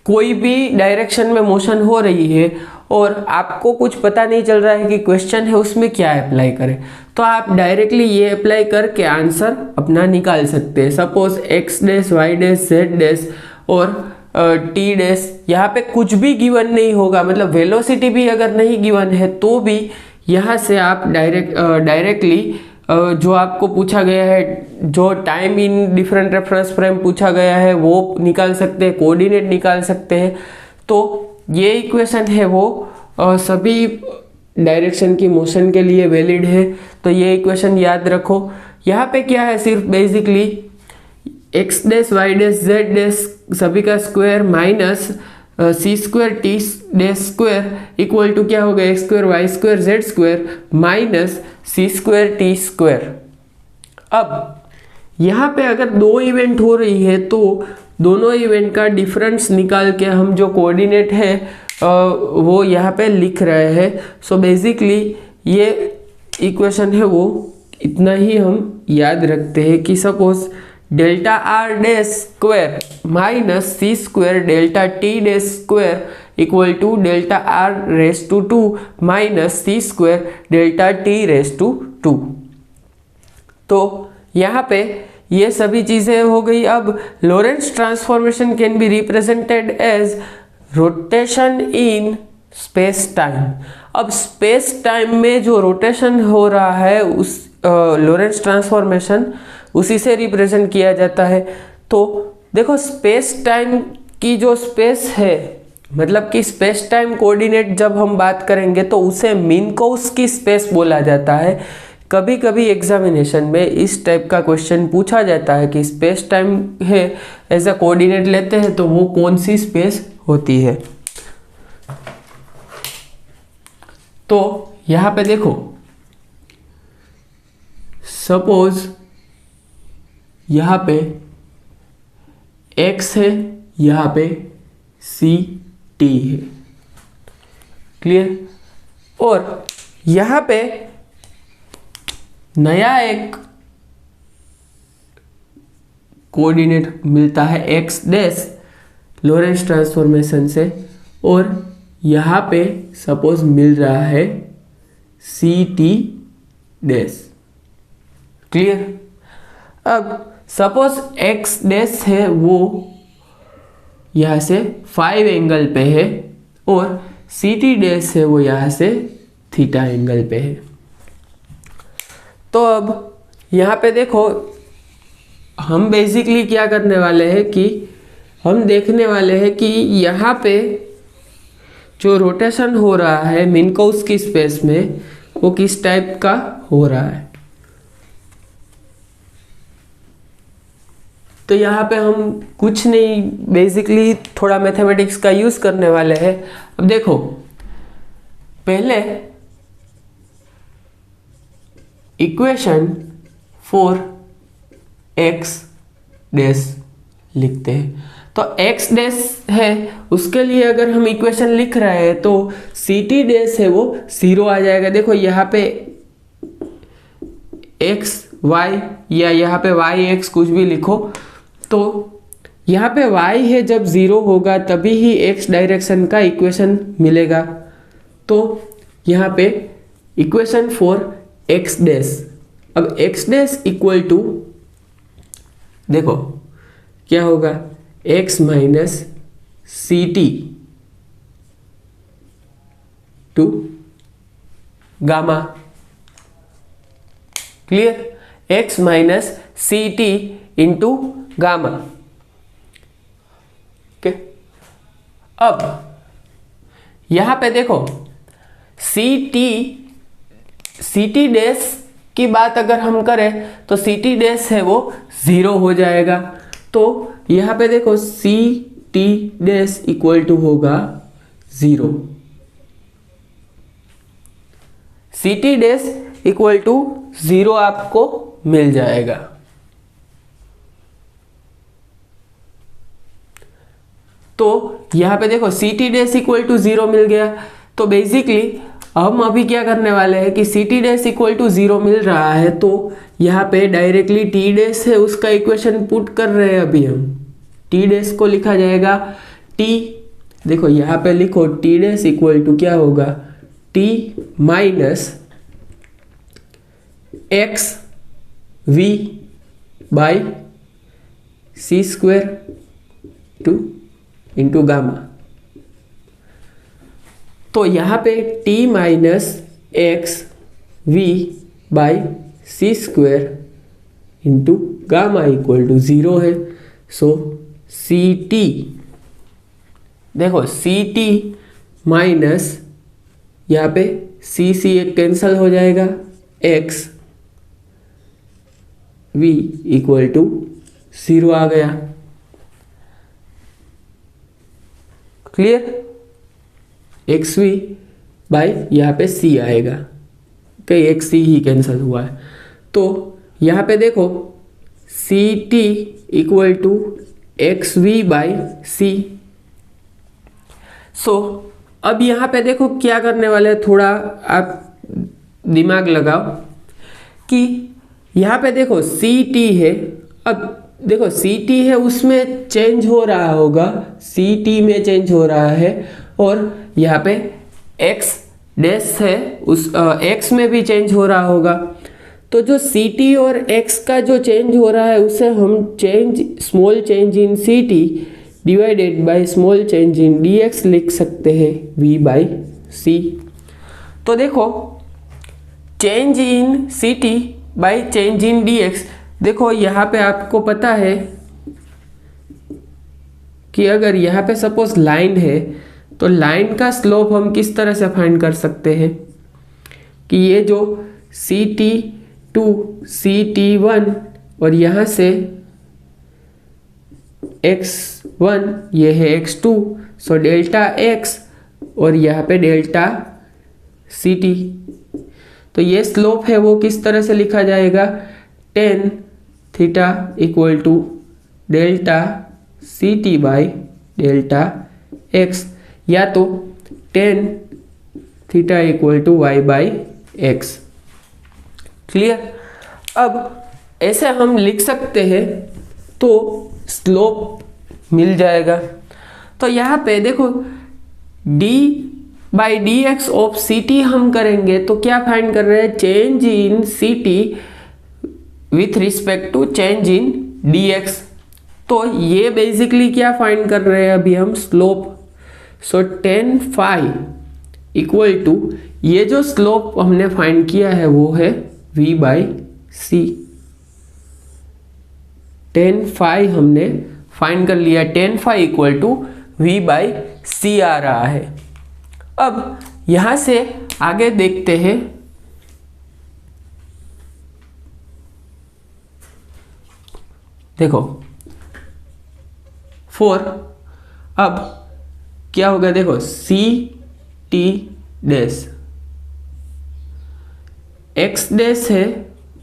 कोई भी डायरेक्शन में मोशन हो रही है और आपको कुछ पता नहीं चल रहा है कि क्वेश्चन है उसमें क्या अप्लाई करें, तो आप डायरेक्टली ये अप्लाई करके आंसर अपना निकाल सकते हैं। Suppose x dash y dash z dash और t डैश, यहाँ पे कुछ भी गिवन नहीं होगा, मतलब वेलोसिटी भी अगर नहीं गिवन है तो भी यहाँ से आप डायरेक्टली जो आपको पूछा गया है, जो time in different reference frame पूछा गया है वो निकाल सकते हैं, कोऑर्डिनेट निकाल सकते हैं। तो ये इक्वेशन है वो सभी डायरेक्शन की मोशन के लिए वैलिड है। तो ये इक्वेशन याद रखो। यहाँ पे क्या है, सिर्फ basically X dash Y dash Z dash सभी का square minus C square T dash square equal to क्या होगा, X square Y square Z square minus सी स्क्वायर टी स्क्वायर। अब यहाँ पे अगर दो इवेंट हो रही है तो दोनों इवेंट का डिफरेंस निकाल के हम जो कोऑर्डिनेट है वो यहाँ पे लिख रहे हैं। सो बेसिकली ये इक्वेशन है वो इतना ही हम याद रखते हैं कि suppose delta r dash square minus C square delta t dash square equal to delta r raise to 2 minus C square delta t raise to 2। तो यहाँ पे ये सभी चीज़ें हो गई। अब Lorentz transformation can be represented as rotation in space time. अब स्पेस टाइम में जो रोटेशन हो रहा है उस लॉरेंट्ज ट्रांसफॉर्मेशन उसी से रिप्रेजेंट किया जाता है। तो देखो स्पेस टाइम की जो स्पेस है, मतलब कि स्पेस टाइम कोऑर्डिनेट जब हम बात करेंगे तो उसे मिन्कोव्स्की स्पेस बोला जाता है। कभी कभी एग्जामिनेशन में इस टाइप का क्वेश्चन पूछा जाता है कि स्पेस टाइम है एज अ कोऑर्डिनेट लेते हैं तो वो कौन सी स्पेस होती है। तो यहाँ पे देखो सपोज यहाँ पे x है, यहाँ पे सी टी है, क्लियर। और यहाँ पे नया एक कोऑर्डिनेट मिलता है x डैश लॉरेंट्ज ट्रांसफॉर्मेशन से, और यहाँ पे सपोज मिल रहा है सी टी डैश, क्लियर। अब सपोज x डैश है वो यहाँ से 5 एंगल पे है और सी टी डैश है वो यहाँ से थीटा एंगल पे है। तो अब यहाँ पे देखो हम बेसिकली क्या करने वाले हैं कि हम देखने वाले हैं कि यहाँ पे जो रोटेशन हो रहा है मिन्कोव्स्की स्पेस में वो किस टाइप का हो रहा है। तो यहाँ पे हम कुछ नहीं, बेसिकली थोड़ा मैथमेटिक्स का यूज करने वाले हैं। अब देखो पहले इक्वेशन फॉर x डैश लिखते हैं। तो x डैश है उसके लिए अगर हम इक्वेशन लिख रहे हैं तो सी टी डैश है वो 0 आ जाएगा। देखो यहाँ पे x y या यहाँ पे y x कुछ भी लिखो, तो यहाँ पे y है जब 0 होगा तभी ही x डायरेक्शन का इक्वेशन मिलेगा। तो यहाँ पे इक्वेशन फॉर x डैश, अब x डैश इक्वल टू देखो क्या होगा, x minus c t to gamma, clear. x minus c t into gamma, okay. अब यहां पे देखो सी टी डैश की बात अगर हम करें तो सी टी डैश है वो 0 हो जाएगा। तो यहां पे देखो सी टी डैश इक्वल टू होगा 0, c t dash equal to 0 आपको मिल जाएगा। तो यहाँ पे देखो सी टी डैश इक्वल टू 0 मिल गया। तो बेसिकली हम अभी क्या करने वाले हैं कि c t dash equal to 0 मिल रहा है तो यहाँ पे डायरेक्टली टी डैश है उसका इक्वेशन पुट कर रहे हैं। अभी हम टी डैश को लिखा जाएगा टी, देखो यहाँ पे लिखो टी डैश इक्वल टू क्या होगा, t minus x we by C square to into gamma. तो यहाँ पे t minus x we by C square into gamma equal to 0 है। सो सी टी, देखो सी टी माइनस यहाँ पे सी सी एक कैंसल हो जाएगा, एक्स वी इक्वल टू 0 आ गया। क्लियर? एक्स वी बाई यहाँ पे सी आएगा, कहीं एक्स सी ही कैंसिल हुआ है। तो यहाँ पे देखो सी T equal to X we by C. So अब यहाँ पे देखो क्या करने वाले, थोड़ा आप दिमाग लगाओ कि यहाँ पे देखो सी टी है, अब देखो सी टी है उसमें चेंज हो रहा होगा, सी टी में चेंज हो रहा है, और यहाँ पे एक्स डैश है उस एक्स में भी चेंज हो रहा होगा। तो जो सी टी और एक्स का जो चेंज हो रहा है उसे हम change, small change in c t divided by small change in d x लिख सकते हैं v बाई सी। तो देखो change in c T by change in d x, देखो यहाँ पे आपको पता है कि अगर यहाँ पे सपोज लाइन है तो लाइन का स्लोप हम किस तरह से फाइंड कर सकते हैं कि ये जो c t to c t one और यहाँ से x1 ये है x2, सो डेल्टा x और यहाँ पे डेल्टा सी टी। तो ये स्लोप है वो किस तरह से लिखा जाएगा, tan theta equal to delta c T by delta x, या तो tan theta equal to y by x. Clear? अब ऐसे हम लिख सकते हैं तो स्लोप मिल जाएगा। तो यहाँ पे देखो d by D x of c t हम करेंगे तो क्या फाइंड कर रहे हैं, change in c t with respect to change in d x. तो ये बेसिकली क्या फाइंड कर रहे हैं अभी हम, slope. So tan phi equal to, ये जो स्लोप हमने फाइंड किया है वो है v by C. Tan phi हमने फाइंड कर लिया, tan phi equal to v by C आ रहा है। अब यहां से आगे देखते हैं, देखो फोर, अब क्या होगा, देखो सी टी डैश एक्स डैश है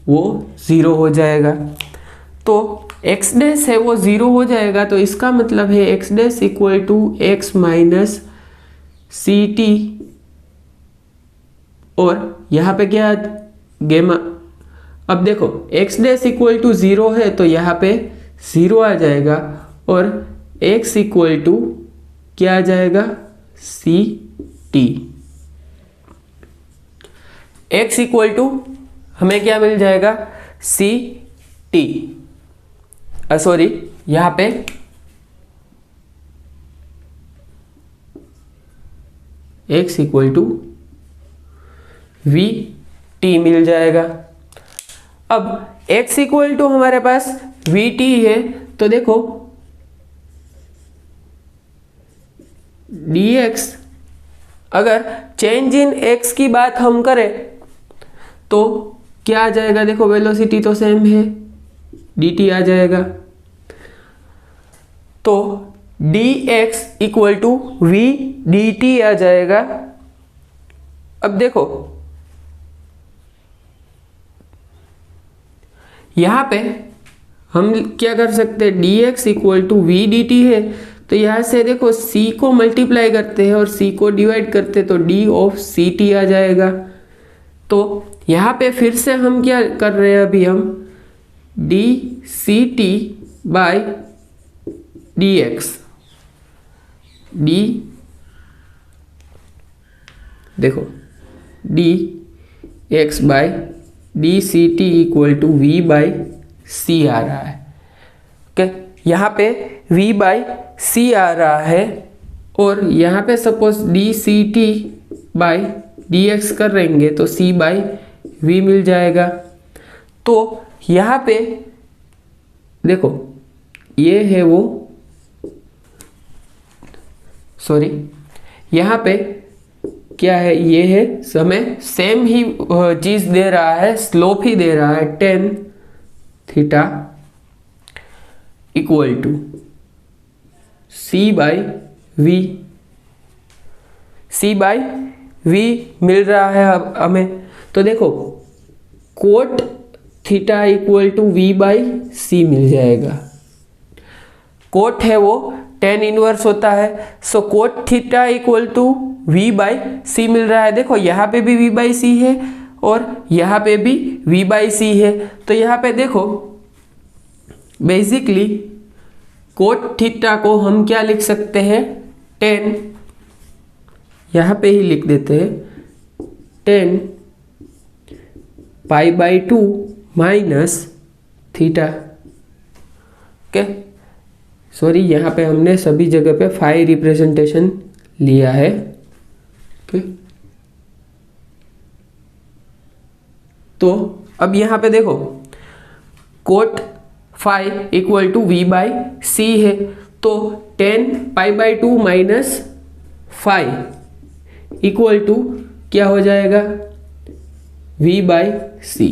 वो 0 हो जाएगा। तो एक्स डैश है वो 0 हो जाएगा, तो इसका मतलब है x dash equal to x minus c t, और यहाँ पे क्या गेमा, अब देखो एक्स डैश इक्वल टू 0 है तो यहाँ पे 0 आ जाएगा, और x इक्वल टू क्या आ जाएगा, c t. x equal to हमें क्या मिल जाएगा, सी टी, सॉरी यहाँ पे x equal to V T मिल जाएगा। अब x इक्वल टू हमारे पास वी टी है, तो देखो dx, अगर चेंज इन x की बात हम करें तो क्या आ जाएगा, देखो वेलोसिटी तो सेम है, dt आ जाएगा। तो dx equal to v dt आ जाएगा। अब देखो यहाँ पे हम क्या कर सकते हैं, dx equal to v dt है, तो यहाँ से देखो c को मल्टीप्लाई करते हैं और c को डिवाइड करते हैं, तो d ऑफ सी टी आ जाएगा। तो यहाँ पे फिर से हम क्या कर रहे हैं, अभी हम d C T by D X, d देखो D X by D C T equal to V by C आ रहा है। ओके, यहाँ पे v बाई सी आ रहा है, और यहाँ पे suppose d C T by D x करेंगे तो c बाई वी मिल जाएगा। तो यहाँ पे देखो ये है वो, सॉरी यहाँ पे क्या है, ये है समय सेम ही चीज दे रहा है, स्लोप ही दे रहा है, tan theta equal to C/V। C/V मिल रहा है अब हमें। तो देखो cot theta equal to V/C मिल जाएगा। कोट है वो tan इनवर्स होता है, so cot theta equal to V/C मिल रहा है। देखो यहाँ पे भी V/C है और यहाँ पे भी V/C है। तो यहाँ पे देखो बेसिकली कोट थीटा को हम क्या लिख सकते हैं, tan, यहाँ पे ही लिख देते हैं, tan π/2 minus theta. Okay, sorry यहाँ पे हमने सभी जगह पे फाई रिप्रेजेंटेशन लिया है। ओके, तो अब यहाँ पे देखो coat phi equal to V/C है, तो tan π/2 minus phi equal to क्या हो जाएगा, V/C।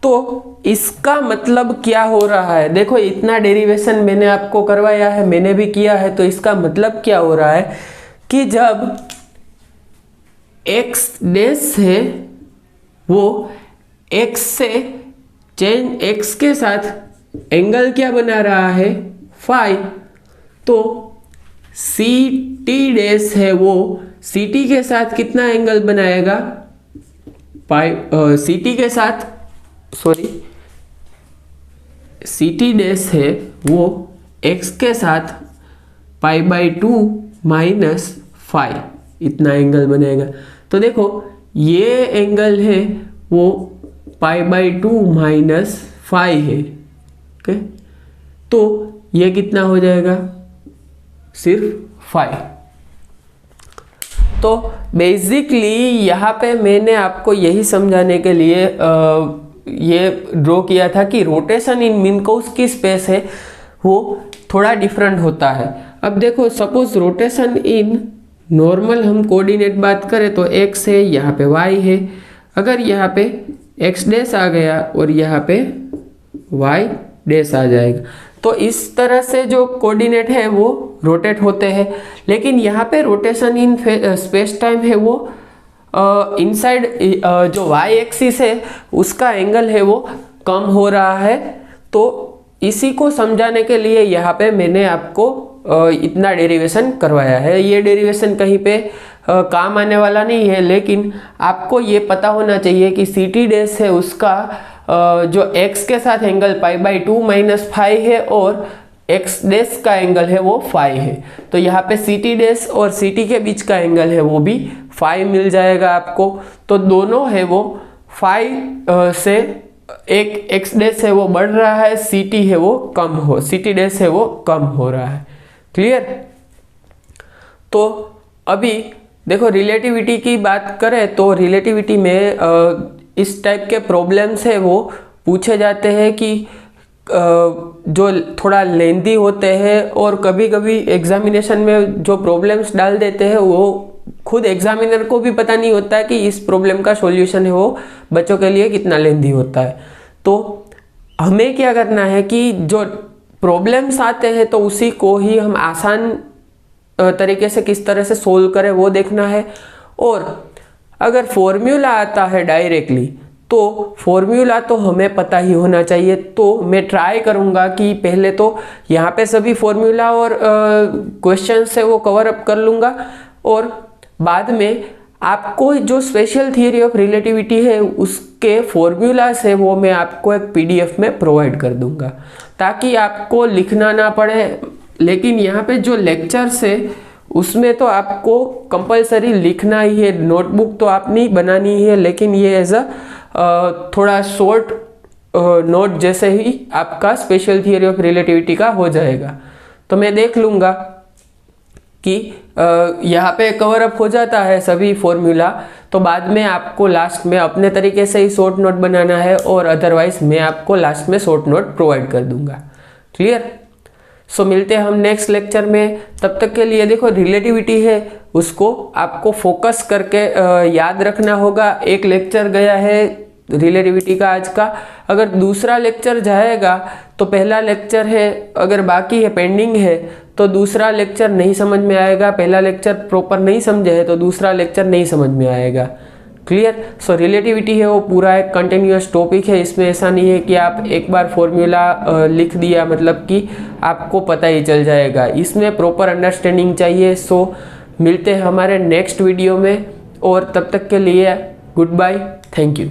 तो इसका मतलब क्या हो रहा है, देखो इतना डेरिवेशन मैंने आपको करवाया है, मैंने भी किया है, तो इसका मतलब क्या हो रहा है कि जब x डैश है वो x से चेंज x के साथ एंगल क्या बना रहा है, फाई, तो CT डैश है वो CT के साथ कितना एंगल बनाएगा, CT के साथ, सॉरी CT डैश है वो x के साथ π/2 माइनस फाई इतना एंगल बनेगा। तो देखो ये एंगल है वो π/2 माइनस फाई है। ओके, तो ये कितना हो जाएगा, सिर्फ फाई। तो बेसिकली यहाँ पे मैंने आपको यही समझाने के लिए ये ड्रॉ किया था कि रोटेशन इन मिन्कोव्स्की स्पेस है वो थोड़ा डिफरेंट होता है। अब देखो सपोज रोटेशन इन नॉर्मल हम कोऑर्डिनेट बात करें तो x है, यहाँ पे y है, अगर यहाँ पे x डैश आ गया और यहाँ पे y डैश आ जाएगा, तो इस तरह से जो कोऑर्डिनेट है वो रोटेट होते हैं। लेकिन यहाँ पे रोटेशन इन स्पेस टाइम है वो इनसाइड जो y एक्सिस है उसका एंगल है वो कम हो रहा है। तो इसी को समझाने के लिए यहाँ पे मैंने आपको इतना डेरिवेशन करवाया है। ये डेरिवेशन कहीं पे काम आने वाला नहीं है, लेकिन आपको ये पता होना चाहिए कि CT डैश है उसका जो x के साथ एंगल π/2 माइनस फाई है और x डैश का एंगल है वो फाई है। तो यहाँ पे CT डैश और CT के बीच का एंगल है वो भी फाई मिल जाएगा आपको। तो दोनों है वो फाई से एक x डैश है वो बढ़ रहा है, CT है वो कम हो, CT डैश है वो कम हो रहा है। क्लियर? तो अभी देखो रिलेटिविटी की बात करें तो रिलेटिविटी में इस टाइप के प्रॉब्लम्स है वो पूछे जाते हैं कि जो थोड़ा लेंदी होते हैं और कभी कभी एग्जामिनेशन में जो प्रॉब्लम्स डाल देते हैं वो खुद एग्जामिनर को भी पता नहीं होता है कि इस प्रॉब्लम का सॉल्यूशन है वो बच्चों के लिए कितना लेंदी होता है। तो हमें क्या करना है कि जो प्रॉब्लम्स आते हैं तो उसी को ही हम आसान तरीके से किस तरह से सोल्व करें वो देखना है। और अगर फॉर्मूला आता है डायरेक्टली तो फॉर्मूला तो हमें पता ही होना चाहिए। तो मैं ट्राई करूँगा कि पहले तो यहाँ पे सभी फॉर्मूला और क्वेश्चन है वो कवर अप कर लूँगा और बाद में आपको जो स्पेशल थियरी ऑफ रिलेटिविटी है उसके फॉर्मूलास है वो मैं आपको एक PDF में प्रोवाइड कर दूँगा ताकि आपको लिखना ना पड़े। लेकिन यहाँ पे जो लेक्चर्स है उसमें तो आपको कंपलसरी लिखना ही है, नोटबुक तो आपने ही बनानी है, लेकिन ये एज अ थोड़ा शॉर्ट नोट जैसे ही आपका स्पेशल थियरी ऑफ रिलेटिविटी का हो जाएगा। तो मैं देख लूँगा कि यहाँ पे कवर अप हो जाता है सभी फॉर्मूला, तो बाद में आपको लास्ट में अपने तरीके से ही शॉर्ट नोट बनाना है, और अदरवाइज मैं आपको लास्ट में शॉर्ट नोट प्रोवाइड कर दूंगा। क्लियर? सो मिलते हैं हम नेक्स्ट लेक्चर में। तब तक के लिए देखो, रिलेटिविटी है उसको आपको फोकस करके याद रखना होगा। एक लेक्चर गया है रिलेटिविटी का आज का, अगर दूसरा लेक्चर जाएगा तो पहला लेक्चर है, अगर बाकी है पेंडिंग है तो दूसरा लेक्चर नहीं समझ में आएगा। पहला लेक्चर प्रॉपर नहीं समझे है तो दूसरा लेक्चर नहीं समझ में आएगा। क्लियर? सो रिलेटिविटी है वो पूरा एक कंटिन्यूअस टॉपिक है, इसमें ऐसा नहीं है कि आप एक बार फॉर्मूला लिख दिया मतलब कि आपको पता ही चल जाएगा, इसमें प्रॉपर अंडरस्टैंडिंग चाहिए। सो मिलते हैं हमारे नेक्स्ट वीडियो में, और तब तक के लिए गुड बाय, थैंक यू।